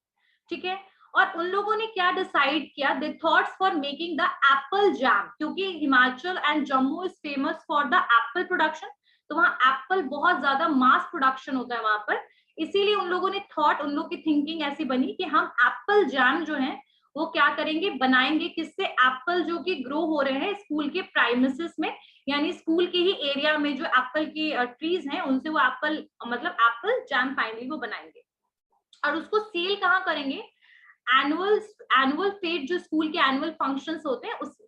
ठीक है। और उन लोगों ने क्या डिसाइड किया, they thoughts for making the apple jam, क्योंकि Himachal and Jammu is famous for the apple production, तो वहाँ एप्पल बहुत ज्यादा मास प्रोडक्शन होता है वहां पर, इसीलिए उन लोगों ने थॉट, उन लोग की थिंकिंग ऐसी बनी कि हम एप्पल जैम जो है वो क्या करेंगे, बनाएंगे, किससे, एप्पल जो कि ग्रो हो रहे हैं स्कूल के प्राइमिसेस में, यानी स्कूल के ही एरिया में जो एप्पल की ट्रीज हैं उनसे वो एप्पल, मतलब एप्पल जैम फाइनली वो बनाएंगे। और उसको सेल कहाँ करेंगे, एनुअल फेट, जो स्कूल के एनुअल फंक्शंस होते हैं उसमें।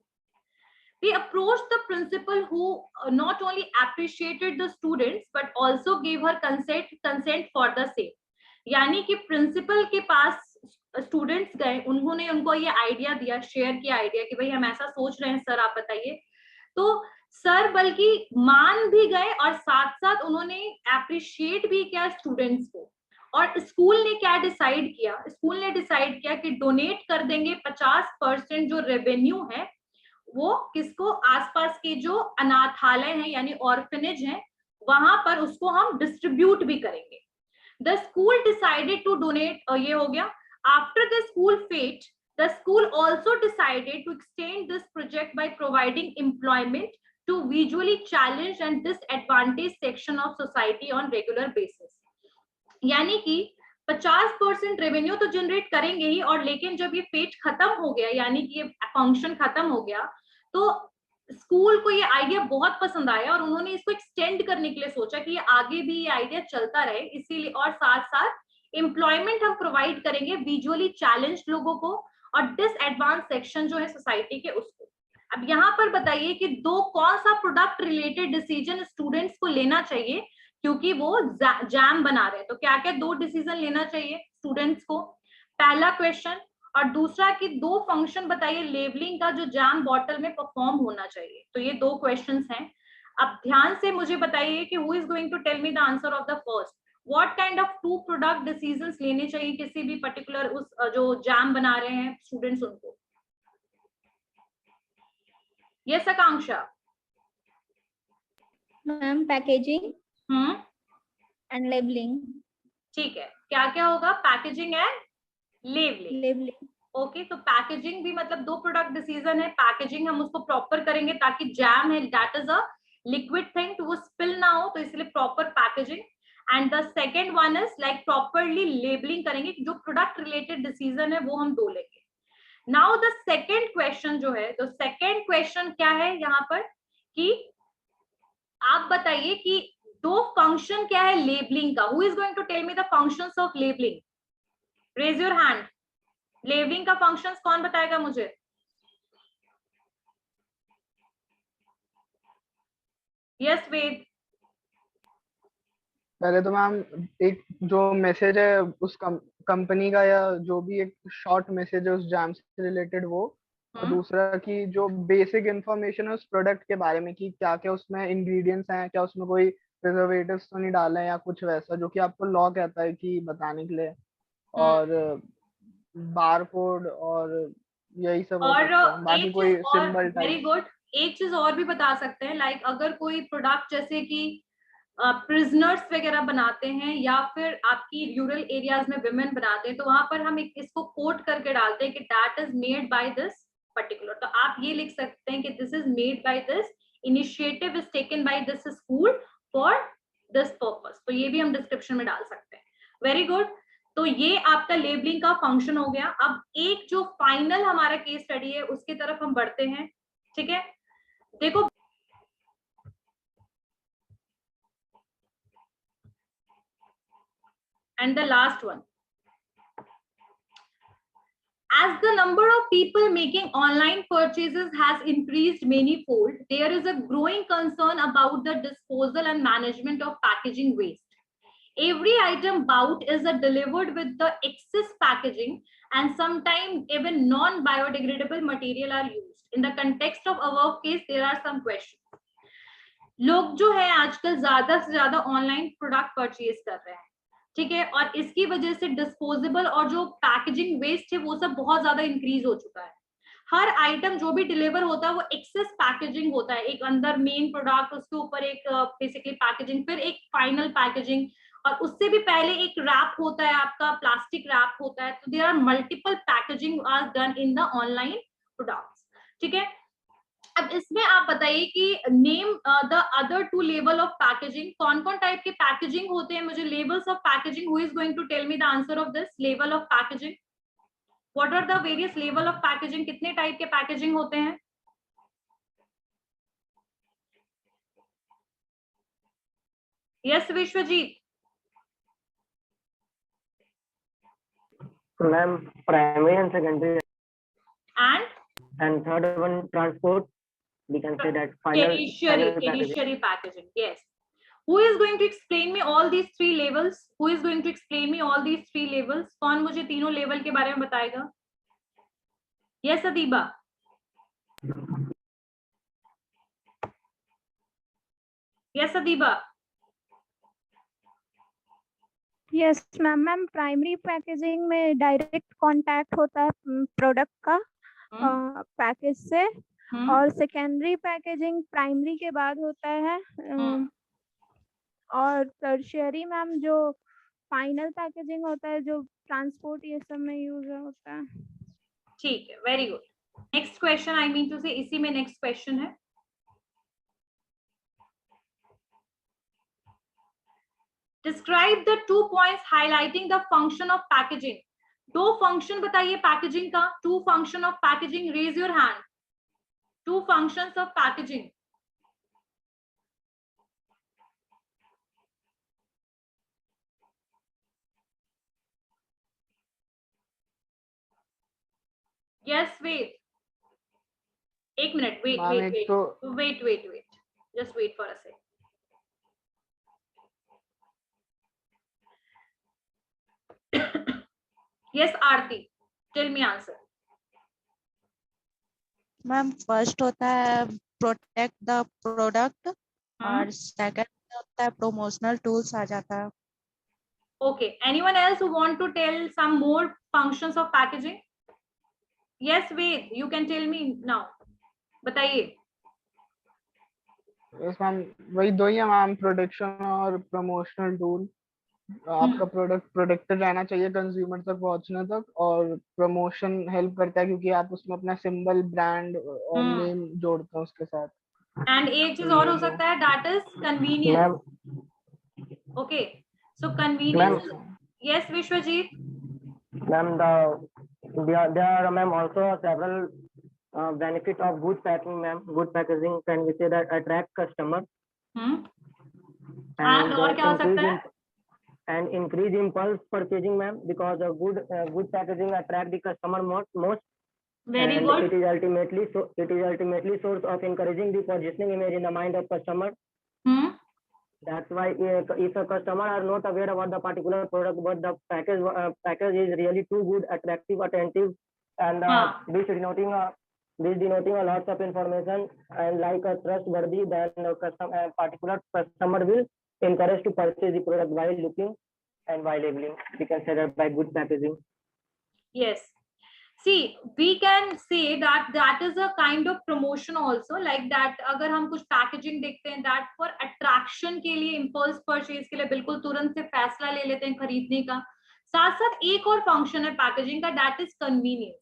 We approached the principal who not only appreciated the students but also gave her consent for the same। यानी कि प्रिंसिपल के पास स्टूडेंट्स गए, उन्होंने उनको ये आइडिया दिया, शेयर किया आइडिया कि भाई हम ऐसा सोच रहे हैं सर, आप बताइए। तो सर बल्कि मान भी गए और साथ साथ उन्होंने अप्रिशिएट भी किया स्टूडेंट्स को। और स्कूल ने क्या डिसाइड किया, स्कूल ने डिसाइड किया कि डोनेट कर देंगे 50% जो रेवेन्यू है वो किसको, आसपास के जो अनाथालय हैं यानी ऑर्फनेज हैं वहां पर उसको हम डिस्ट्रीब्यूट भी करेंगे। The school decided to donate, ये हो गया। After the school fete, the school also decided to extend this project by providing employment to visually challenge and disadvantage section of society on regular basis. यानी कि 50% रेवेन्यू तो जनरेट करेंगे ही, और लेकिन जब ये फेट खत्म हो गया, यानी कि ये फंक्शन खत्म हो गया, तो स्कूल को ये आइडिया बहुत पसंद आया और उन्होंने इसको एक्सटेंड करने के लिए सोचा कि ये आगे भी ये आइडिया चलता रहे, इसीलिए, और साथ साथ एम्प्लॉयमेंट हम प्रोवाइड करेंगे विजुअली चैलेंज लोगों को और डिसएडवांस सेक्शन जो है सोसाइटी के उसको। अब यहाँ पर बताइए कि कौन सा प्रोडक्ट रिलेटेड डिसीजन स्टूडेंट्स को लेना चाहिए, क्योंकि वो जैम बना रहे हैं, तो क्या क्या 2 डिसीजन लेना चाहिए स्टूडेंट्स को, पहला क्वेश्चन। और दूसरा कि 2 फंक्शन बताइए लेबलिंग का जो जैम बॉटल में परफॉर्म होना चाहिए। तो ये 2 क्वेश्चंस हैं। अब ध्यान से मुझे बताइए कि who is going to tell me the answer of the first, what kind of 2 product decisions लेने चाहिए किसी भी पर्टिकुलर उस जो जैम बना रहे हैं स्टूडेंट्स उनको। Yes Akanksha. Ma'am packaging and labelling. ठीक है, क्या क्या होगा, पैकेजिंग एंड लेबलिंग। ओके, तो पैकेजिंग भी मतलब 2 प्रोडक्ट डिसीजन है, पैकेजिंग हम उसको प्रॉपर करेंगे ताकि जैम है that is a liquid thing, तो वो स्पिल ना हो, तो इसलिए proper packaging. And the second one is like properly labelling करेंगे, जो प्रोडक्ट रिलेटेड डिसीजन है वो हम 2 लेंगे। नाउ द सेकंड क्वेश्चन जो है, तो सेकंड क्वेश्चन क्या है यहाँ पर कि आप बताइए कि 2 फंक्शन क्या है लेबलिंग का, who is going to tell me the functions of labelling, raise your hand. Labelling का फंक्शंस कौन बताएगा मुझे। यस वेद। पहले तो मैम एक जो मैसेज है उस कंपनी का या जो भी एक शॉर्ट मैसेज है उस जैम से रिलेटेड वो, और दूसरा कि जो बेसिक इंफॉर्मेशन है उस प्रोडक्ट के बारे में कि क्या क्या उसमें इंग्रेडिएंट्स हैं, क्या उसमें कोई प्रिजर्वेटिव्स तो नहीं डाले हैं या कुछ वैसा जो कि आपको लॉ कहता है कि बताने के लिए, और बारकोड और यही सब हो सकता है, बाकी कोई सिंबल टाइप। Very good. एक चीज और भी बता सकते हैं, लाइक अगर कोई प्रोडक्ट जैसे कि प्रिजनर्स वगैरह बनाते हैं या फिर आपकी रूरल एरियाज में विमेन बनाते हैं, तो वहां पर हम इसको कोट करके डालते हैं कि that is made by this particular. तो आप ये लिख सकते हैं कि this is made by this, initiative is taken by this school for this purpose, तो ये भी हम डिस्क्रिप्शन में डाल सकते हैं। Very good. तो ये आपका लेबलिंग का फंक्शन हो गया। अब एक जो फाइनल हमारा केस स्टडी है उसकी तरफ हम बढ़ते हैं, ठीक है। देखो and the last one, as the number of people making online purchases has increased manyfold, there is a growing concern about the disposal and management of packaging waste. Every item bought is delivered with the excess packaging and sometimes even non-biodegradable material are used. In the context of our case, there are some questions. लोग जो है आजकल ज्यादा से ज्यादा ऑनलाइन प्रोडक्ट परचेज कर रहे हैं, ठीक है, और इसकी वजह से डिस्पोजेबल और जो पैकेजिंग वेस्ट है वो सब बहुत ज्यादा इंक्रीज हो चुका है। हर आइटम जो भी डिलीवर होता है वो एक्सेस पैकेजिंग होता है, एक अंदर मेन प्रोडक्ट, उसके ऊपर एक बेसिकली पैकेजिंग, फिर एक फाइनल पैकेजिंग, और उससे भी पहले एक रैप होता है, आपका प्लास्टिक रैप होता है. तो there are multiple packaging are done in the online products. ठीक है. अब इसमें आप बताइए कि name the other two level of packaging. कौन कौन टाइप के पैकेजिंग होते हैं? मुझे levels of packaging, who is going to tell me the answer of this level of packaging? What are the various level of packaging? कितने टाइप के पैकेजिंग होते हैं? Yes Vishwajit. Ma'am primary and secondary And third one transport, we can say that final packaging. tertiary packaging. Yes. Who is going to explain me all these three levels? Who is going to explain me all these three levels? कौन मुझे तीनों लेवल के बारे में बताएगा? Yes, Adiba. Yes, Adiba. Yes ma'am. Ma'am primary packaging में डायरेक्ट कांटेक्ट होता है प्रोडक्ट का पैकेज से, और सेकेंडरी पैकेजिंग प्राइमरी के बाद होता है, और टर्शियरी मैम जो फाइनल पैकेजिंग होता है, जो ट्रांसपोर्ट ये सब में यूज होता है. ठीक है, very good. Next question, I mean to say इसी में नेक्स्ट क्वेश्चन है. Describe the 2 points highlighting the function of packaging. दो फंक्शन बताइए पैकेजिंग का. 2 function of packaging. Raise your hand. 2 functions of packaging. Yes, wait. एक minute. Wait. Just wait for a sec. Yes, Aarti, tell me answer. Ma'am first होता है प्रोटेक्ट द प्रोडक्ट, और सेकंड होता है प्रमोशनल टूल्स आ जाता है. Okay, anyone else who want to tell some more functions of packaging? Yes, wait, you can tell me now. बताइए. yes मैम, वही दो ही है मैम, प्रोडक्शन और प्रमोशनल टूल. आपका प्रोडक्ट प्रोटेक्टेड रहना चाहिए कंज्यूमर तक पहुंचने तक, और प्रमोशन हेल्प करता है क्योंकि आप उसमें अपना सिंबल, ब्रांड और नेम जोड़ते हैं उसके साथ. एंड एक चीज और हो सकता है, that is convenience. Okay, so convenience. Yes Vishwajit. Ma'am there are ma'am also several benefit of good packing, ma'am. Good packaging can we say that attract customer. and और क्या हो सकता है? And increase impulse purchasing, ma'am, because a good packaging attract the customer most. Very and good. It is ultimately source of encouraging the purchasing image in the mind of customer. That's why if a customer are not aware about the particular product, but the package is really too good, attractive, attentive, and this denoting a lot of information and like a trustworthy, then particular customer will encouraged to purchase the product while looking and while labeling. We can say that by good packaging. Yes. See, we can say that is a kind of promotion also, like that. अगर हम कुछ packaging देखते हैं, that for attraction के लिए, impulse purchase के लिए, बिल्कुल तुरंत से फैसला ले लेते हैं खरीदने का. साथ साथ एक और function है packaging का, that is convenience.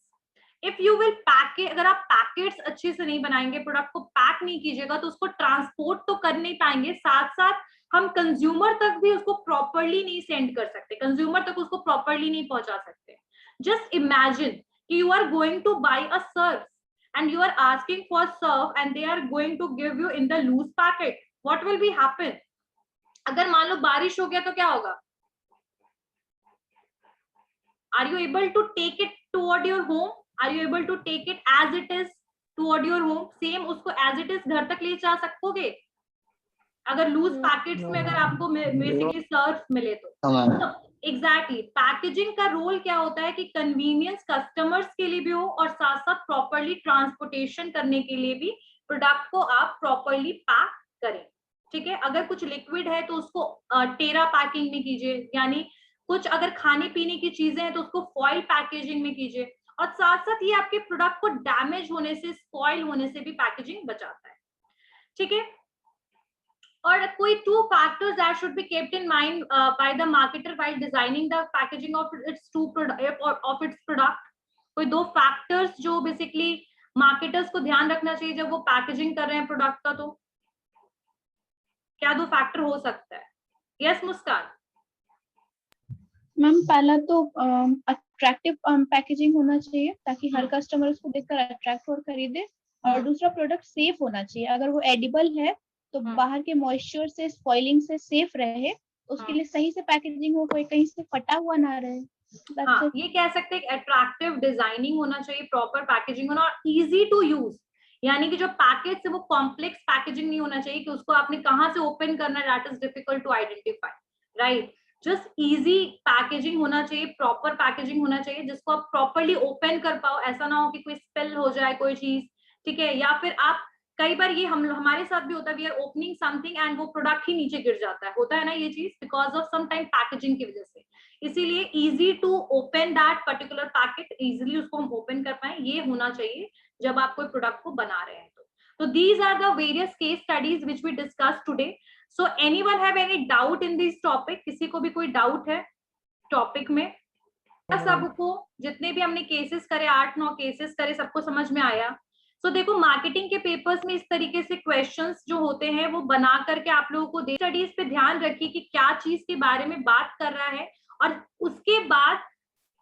If you will pack it, अगर आप पैकेट्स अच्छे से नहीं बनाएंगे, प्रोडक्ट को पैक नहीं कीजिएगा, तो उसको ट्रांसपोर्ट तो कर नहीं पाएंगे, साथ साथ हम कंज्यूमर तक भी उसको प्रॉपरली नहीं सेंड कर सकते, कंज्यूमर तक उसको प्रॉपरली नहीं पहुंचा सकते. जस्ट इमेजिन कि you are going to buy a Surf and you are asking for Surf and they are going to give you in the loose packet. What will be happen? अगर मान लो बारिश हो गया तो क्या होगा? Are you able to take it toward your home? Are you able to take it as it is toward your home? Same उसको एज इट इज घर तक ले जा सकोगे अगर लूज पैकेट्स में अगर आपको बेसिकली सर्फ मिले तो. एग्जैक्टली. पैकेजिंग का रोल क्या होता है कि कन्वीनियंस कस्टमर्स के लिए भी हो और साथ साथ प्रॉपरली ट्रांसपोर्टेशन करने के लिए भी प्रोडक्ट को आप प्रॉपरली पैक करें. ठीक है. अगर कुछ लिक्विड है तो उसको टेरा पैकिंग में कीजिए, यानी कुछ अगर खाने पीने की चीजें हैं तो उसको फॉइल पैकेजिंग में कीजिए, और साथ साथ ये आपके प्रोडक्ट को डैमेज होने से, स्पॉइल होने से भी पैकेजिंग बचाता है, ठीक है। और कोई 2 factors that should be kept in mind by the marketer while designing the packaging of its product. कोई 2 factors जो बेसिकली मार्केटर्स को ध्यान रखना चाहिए जब वो पैकेजिंग कर रहे हैं प्रोडक्ट का, तो क्या 2 फैक्टर हो सकता है? यस मुस्कान। मैम पहला तो अट्रैक्टिव पैकेजिंग होना चाहिए ताकि हर कस्टमर उसको देखकर अट्रैक्ट और खरीदे, और दूसरा प्रोडक्ट सेफ होना चाहिए। अगर वो एडिबल है तो बाहर के मॉइस्चर से, स्पॉइलिंग से सेफ रहे, उसके लिए सही से पैकेजिंग हो, कोई कहीं से फटा हुआ ना रहे। हाँ, ये कह सकते हैं अट्रैक्टिव डिजाइनिंग होना चाहिए, प्रॉपर पैकेजिंग होना, और इजी टू यूज, यानी कि जो पैकेज है वो कॉम्प्लेक्स पैकेजिंग नहीं होना चाहिए कि उसको आपने कहाँ से ओपन करना है, that is difficult to identify, right. Just easy packaging होना चाहिए, प्रॉपर पैकेजिंग होना चाहिए जिसको आप प्रॉपरली ओपन कर पाओ, ऐसा ना हो कि कोई स्पिल हो जाए कोई चीज, ठीक है। या फिर आप, कई बार ये हमारे साथ भी होता है, we are opening something and वो प्रोडक्ट ही नीचे गिर जाता है, होता है ना ये चीज, because of some time packaging की वजह से। इसीलिए easy to open that particular packet, easily उसको हम ओपन कर पाए, ये होना चाहिए जब आप कोई प्रोडक्ट को बना रहे हैं। तो these are the various case studies which we discuss today. So anyone have any doubt in this topic? किसी को भी कोई डाउट है टॉपिक में? सबको जितने भी हमने केसेस करे, 8-9 केसेस करे, सबको समझ में आया? So, देखो मार्केटिंग के पेपर्स में इस तरीके से क्वेश्चंस जो होते हैं वो बना करके आप लोगों को स्टडीज पे ध्यान रखिए कि क्या चीज के बारे में बात कर रहा है और उसके बाद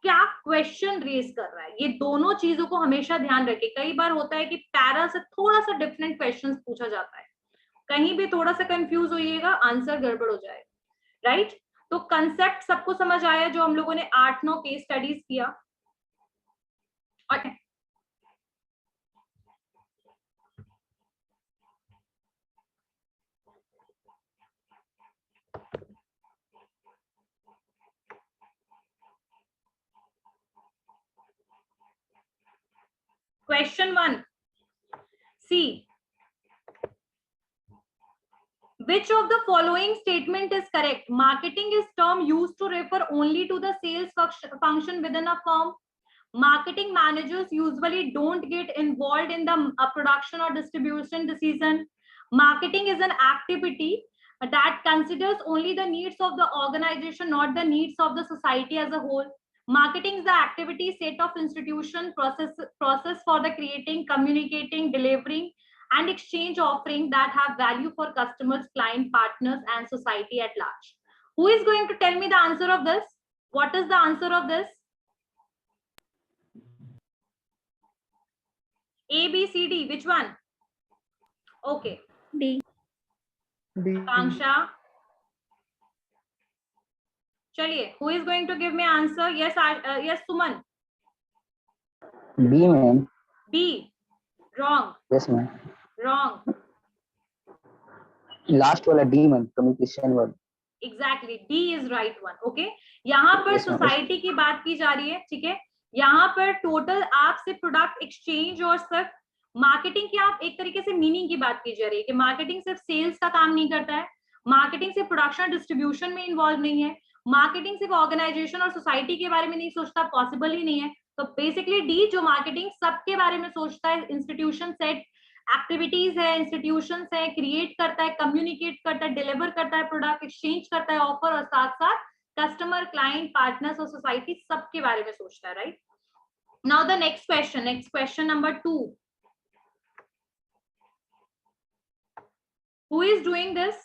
क्या क्वेश्चन रेज कर रहा है, ये दोनों चीजों को हमेशा ध्यान रखिए। कई बार होता है कि पैरा से थोड़ा सा डिफरेंट क्वेश्चन पूछा जाता है, कहीं भी थोड़ा सा कंफ्यूज होइएगा, आंसर गड़बड़ हो जाएगा, राइट। तो कंसेप्ट सबको समझ आया जो हम लोगों ने 8-9 केस स्टडीज किया? okay. Question 1. C. Which of the following statement is correct? Marketing is term used to refer only to the sales function within a firm. Marketing managers usually don't get involved in the production or distribution decision. Marketing is an activity that considers only the needs of the organization, not the needs of the society as a whole. Marketing is the activity set of institution process for the creating, communicating, delivering, and exchange offering that have value for customers, client, partners, and society at large. Who is going to tell me the answer of this? What is the answer of this? A, B, C, D. Which one? Okay. D. Akanksha. चलिए, who is going to give me answer? Yes, yes, Suman. B, ma'am. B. Wrong. Yes, ma'am. Wrong. Last वाला D, ma'am. Communication word. Exactly. D is right one. Okay. यहाँ पर सोसाइटी की बात की जा रही है, ठीक है। यहाँ पर टोटल आपसे प्रोडक्ट एक्सचेंज और सिर्फ मार्केटिंग की आप एक तरीके से मीनिंग की बात की जा रही है कि मार्केटिंग सिर्फ सेल्स का काम नहीं करता है, मार्केटिंग सिर्फ प्रोडक्शन डिस्ट्रीब्यूशन में इन्वॉल्व नहीं है, मार्केटिंग सिर्फ ऑर्गेनाइजेशन और सोसाइटी के बारे में नहीं सोचता, पॉसिबल ही नहीं है। तो बेसिकली डी जो मार्केटिंग सबके बारे में सोचता है, इंस्टीट्यूशन सेट एक्टिविटीज है, इंस्टीट्यूशन है, क्रिएट करता है, कम्युनिकेट करता है, डिलीवर करता है प्रोडक्ट, एक्सचेंज करता है ऑफर, और साथ साथ कस्टमर, क्लाइंट, पार्टनर्स और सोसाइटी सबके बारे में सोचता है, right. Now the next question number 2. Who is doing this?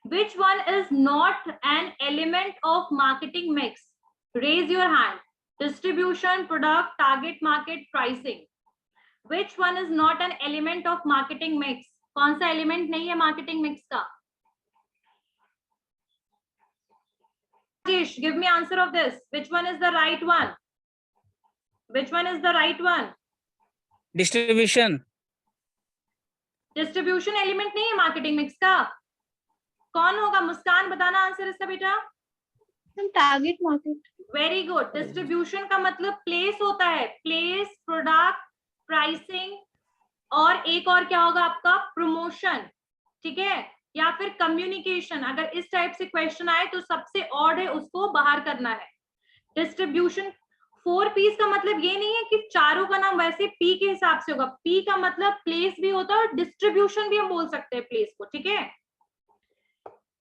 Which one is not an element of marketing mix? Raise your hand. Distribution, product, target market, pricing. Which one is not an element of marketing mix? कौन सा element नहीं है marketing mix का? Rajesh, give me answer of this. Which one is the right one? Which one is the right one? Distribution. Distribution element नहीं है marketing mix का. कौन होगा? मुस्कान बताना आंसर इसका बेटा. Target market. Very good. Distribution का मतलब प्लेस होता है, प्लेस, प्रोडक्ट, प्राइसिंग, और एक और क्या होगा आपका? प्रमोशन. ठीक है, या फिर कम्युनिकेशन, अगर इस टाइप से क्वेश्चन आए तो सबसे ऑड है उसको बाहर करना है। डिस्ट्रीब्यूशन 4 P's का मतलब ये नहीं है कि चारों का नाम वैसे P के हिसाब से होगा। P का मतलब प्लेस भी होता है और डिस्ट्रीब्यूशन भी हम बोल सकते हैं प्लेस को, ठीक है।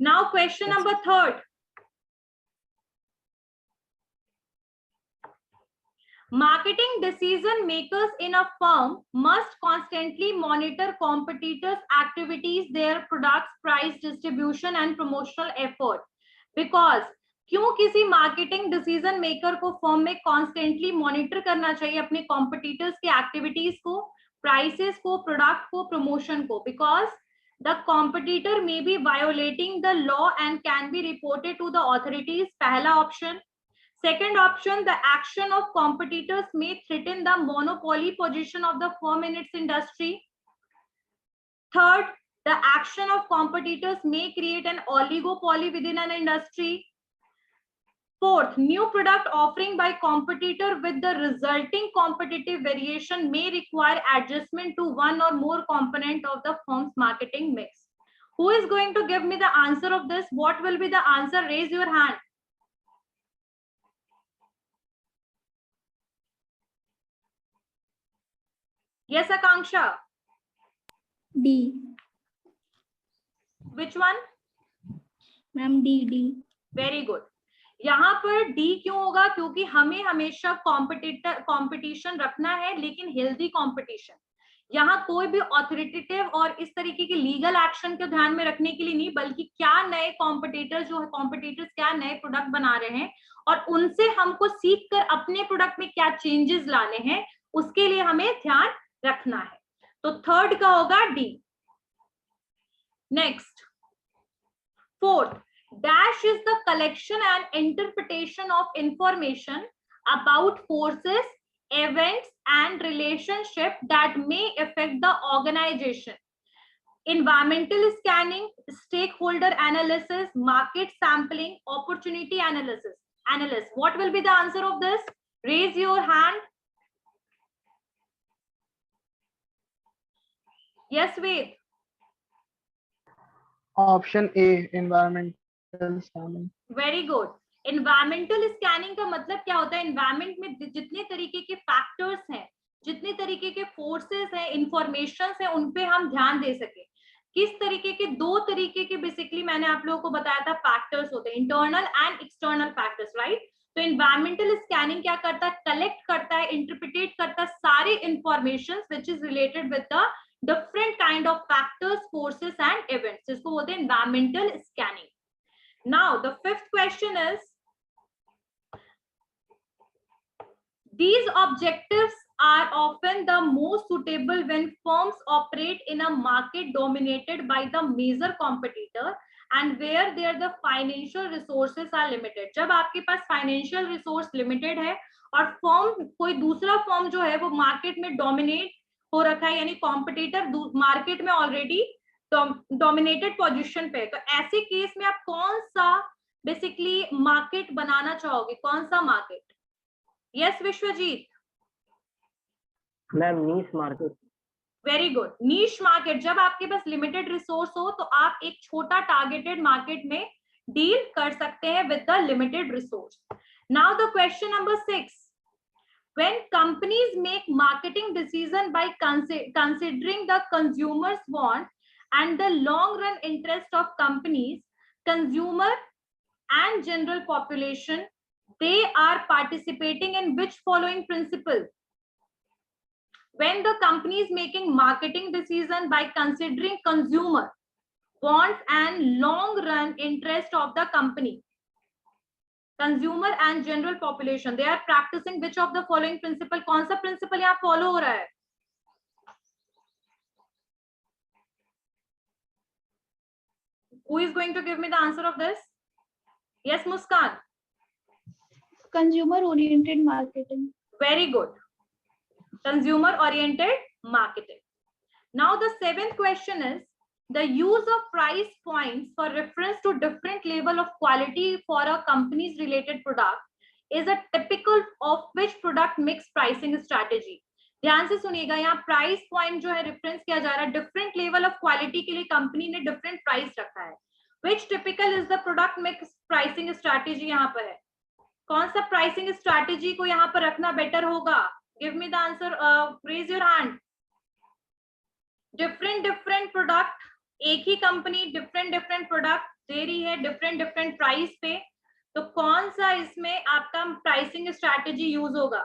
Now question number 3। Marketing decision makers in a firm must constantly monitor competitors' activities, their products, price, distribution, and promotional effort. Because क्यों किसी मार्केटिंग डिसीजन मेकर को फर्म में कॉन्स्टेंटली मॉनिटर करना चाहिए अपने कॉम्पिटिटर्स के एक्टिविटीज को, प्राइसेस को, प्रोडक्ट को, प्रमोशन को? Because the competitor may be violating the law and can be reported to the authorities, पहला option. Second option, the action of competitors may threaten the monopoly position of the firm in its industry. Third, the action of competitors may create an oligopoly within an industry. Fourth, new product offering by competitor with the resulting competitive variation may require adjustment to one or more component of the firm's marketing mix. Who is going to give me the answer of this? What will be the answer? Raise your hand. Yes, Akanksha. D. Which one? Ma'am, D. Very good. यहाँ पर D क्यों होगा? क्योंकि हमें हमेशा कंपटीशन रखना है, लेकिन हेल्दी कंपटीशन। यहाँ कोई भी ऑथोरिटेटिव और इस तरीके के लीगल एक्शन को ध्यान में रखने के लिए नहीं, बल्कि क्या नए कॉम्पिटिटर्स क्या नए प्रोडक्ट बना रहे हैं और उनसे हमको सीख कर अपने प्रोडक्ट में क्या चेंजेस लाने हैं, उसके लिए हमें ध्यान रखना है। तो थर्ड का होगा D. Next, fourth, dash is the collection and interpretation of information about forces, events and relationship that may affect the organization. Environmental scanning, stakeholder analysis, market sampling, opportunity analysis. What will be the answer of this? Raise your hand. Yes, Ved. Option A, environmental scanning. Very good. Environmental scanning का मतलब क्या होता है? Environment में जितने तरीके के factors हैं, जितने तरीके के forces हैं, informations हैं, उन पे हम ध्यान दे सके। किस तरीके के? दो तरीके के बेसिकली मैंने आप लोगों को बताया था factors होते हैं, internal and external factors, right? तो environmental scanning क्या करता है? Collect करता है, interpret करता है सारे informations which is related with the different kind of factors, forces and events. इसको बोलते हैं environmental scanning. Now the fifth question is, these objectives are often the most suitable when firms operate in a market dominated by the major competitor and where the financial resources are limited. जब आपके पास financial resource limited है और firm कोई दूसरा firm जो है वो market में dominate हो रखा है, यानी competitor market में already डोमिनेटेड पोजीशन पे, तो ऐसे केस में आप कौन सा बेसिकली मार्केट बनाना चाहोगे? कौन सा market? Yes Vishwajit. Ma'am niche market. Very good, niche market. जब आपके पास लिमिटेड रिसोर्स हो तो आप एक छोटा टारगेटेड मार्केट में डील कर सकते हैं with the limited resource. Now the question number 6, when companies make marketing decision by considering the consumers want and the long run interest of companies, consumer and general population, they are participating in which following principle? When the company is making marketing decision by considering consumer wants and long run interest of the company, consumer and general population, they are practicing which of the following principle? कौन सा principle यहाँ follow हो रहा है? Who is going to give me the answer of this? Yes, Muskan. Consumer oriented marketing. Very good. Consumer oriented marketing. Now the seventh question is, the use of price points for reference to different level of quality for a company's related product is a typical of which product mix pricing strategy? ध्यान से सुनिएगा, यहाँ प्राइस पॉइंट जो है रेफरेंस किया जा रहा है, डिफरेंट लेवल ऑफ क्वालिटी के लिए कंपनी ने डिफरेंट प्राइस रखा है. Which typical is the product mix pricing strategy यहाँ पर है. कौन सा प्राइसिंग स्ट्रैटेजी को यहाँ पर रखना बेटर होगा? Give me the answer, raise your hand. Different product, एक ही कंपनी डिफरेंट प्रोडक्ट दे रही है डिफरेंट प्राइस पे, तो कौन सा इसमें आपका प्राइसिंग स्ट्रैटेजी यूज होगा?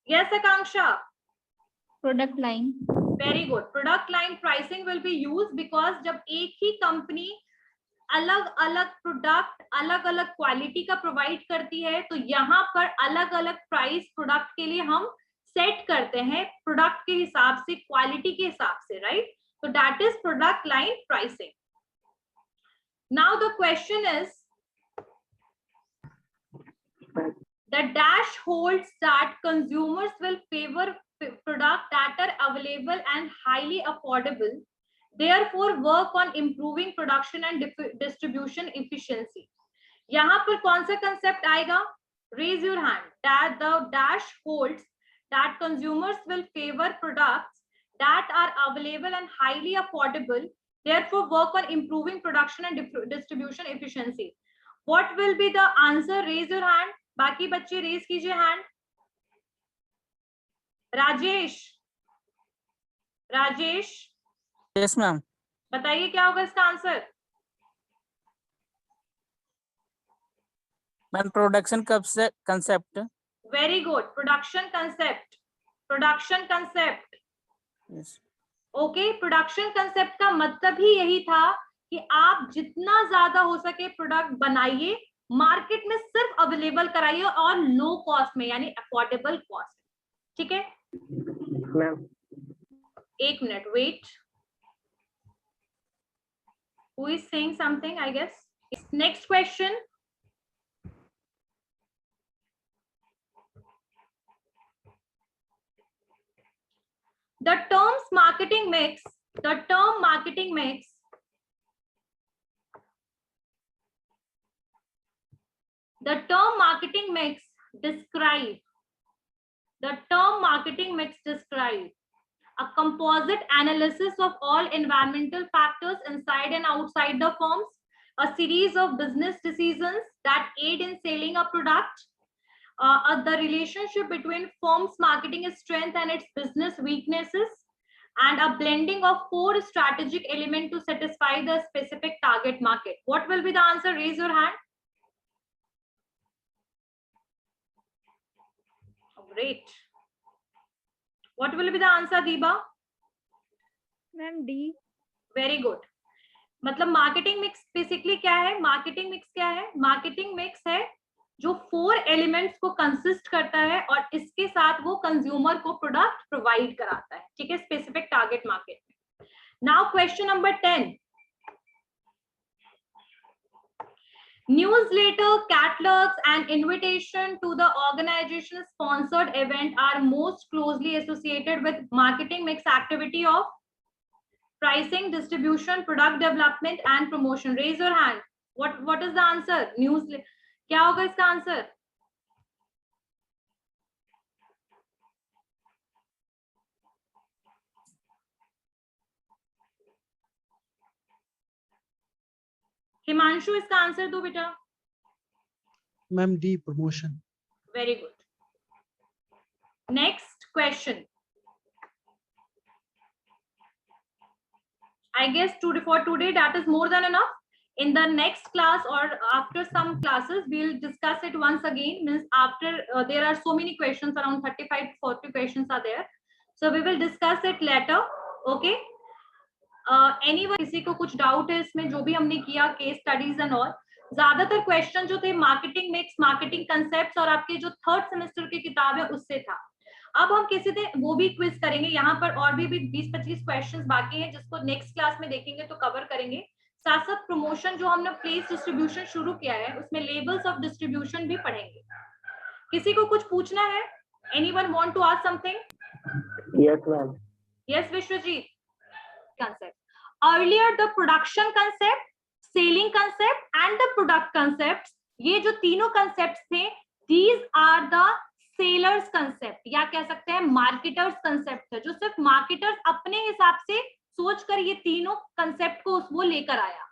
Yes Akanksha. Product line. Very good. Product line pricing will be use because जब एक ही कंपनी अलग अलग प्रोडक्ट अलग अलग क्वालिटी का प्रोवाइड करती है, तो यहाँ पर अलग अलग प्राइस प्रोडक्ट के लिए हम सेट करते हैं, प्रोडक्ट के हिसाब से, क्वालिटी के हिसाब से, राइट? तो that is product line pricing. Now the question is, the dash holds that consumers will favor products that are available and highly affordable, therefore work on improving production and distribution efficiency. यहाँ पर कौन सा कंसेप्ट आएगा? Raise your hand. That the dash holds that consumers will favor products that are available and highly affordable, therefore work on improving production and distribution efficiency. What will be the answer? Raise your hand. बाकी बच्चे रेज कीजिए हैंड. Rajesh, yes ma'am. बताइए क्या होगा इसका answer? Ma'am production concept. Very good. Production concept. Okay. Production concept का मतलब ही यही था कि आप जितना ज्यादा हो सके प्रोडक्ट बनाइए, मार्केट में सिर्फ अवेलेबल कराइए और लो कॉस्ट में, यानी अफोर्डेबल कॉस्ट. ठीक है मैम. एक minute wait. Who is saying something? I guess. Next question. The term marketing mix describe a composite analysis of all environmental factors inside and outside the firms, a series of business decisions that aid in selling a product, the relationship between firm's marketing strength and its business weaknesses, and a blending of 4 strategic elements to satisfy the specific target market. What will be the answer? Raise your hand. Great. What will be the answer, Deepa? Ma'am D. Very good. मतलब मार्केटिंग मिक्स बेसिकली क्या है? मार्केटिंग मिक्स क्या है? मार्केटिंग मिक्स है जो 4 एलिमेंट्स को कंसिस्ट करता है और इसके साथ वो कंज्यूमर को प्रोडक्ट प्रोवाइड कराता है. ठीक है, स्पेसिफिक टारगेट मार्केट में. Now question number 10. Newsletter, catalogs, and invitation to the organization sponsored event are most closely associated with marketing mix activity of pricing, distribution, product development, and promotion. Raise your hand. What is the answer? Newsletter. क्या होगा इसका आंसर? हिमांशु, इसका आंसर दो बेटा. Ma'am D, promotion. Very good. Next question. I guess for today that is more than enough. In the next class or after some classes we'll discuss it once again. Means after there are so many questions, around 35 to 40 questions are there, so we will discuss it later. Okay. Anyone, किसी को कुछ डाउट है इसमें जो भी हमने किया, केस स्टडीज एंड ऑल? ज्यादातर क्वेश्चन जो थे मार्केटिंग मिक्स, मार्केटिंग कंसेप्ट्स और आपके जो 3rd सेमेस्टर की किताब है उससे था. अब हम किसी दिन वो भी क्विज करेंगे. यहाँ पर और भी 20-25 क्वेश्चंस बाकी हैं जिसको नेक्स्ट क्लास में देखेंगे तो कवर करेंगे. साथ साथ प्रमोशन जो हमने प्लेस डिस्ट्रीब्यूशन शुरू किया है उसमें लेवल्स ऑफ डिस्ट्रीब्यूशन भी पढ़ेंगे. किसी को कुछ पूछना है? Anyone want to ask something? Yes ma'am. Yes Vishwajit. concept. Earlier the production concept, selling concept and the product concepts, ये जो तीनों concepts थे, these are the sellers concept या कह सकते हैं मार्केटर्स कंसेप्ट है, जो सिर्फ मार्केटर्स अपने हिसाब से सोच कर ये तीनों कंसेप्ट को वो लेकर आया।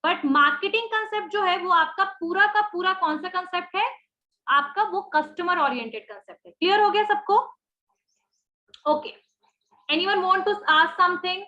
बट मार्केटिंग कंसेप्ट जो है वो आपका पूरा का पूरा कौन सा कंसेप्ट है, आपका वो कस्टमर ओरिएंटेड कंसेप्ट है। क्लियर हो गया सबको? Okay, anyone want to ask something?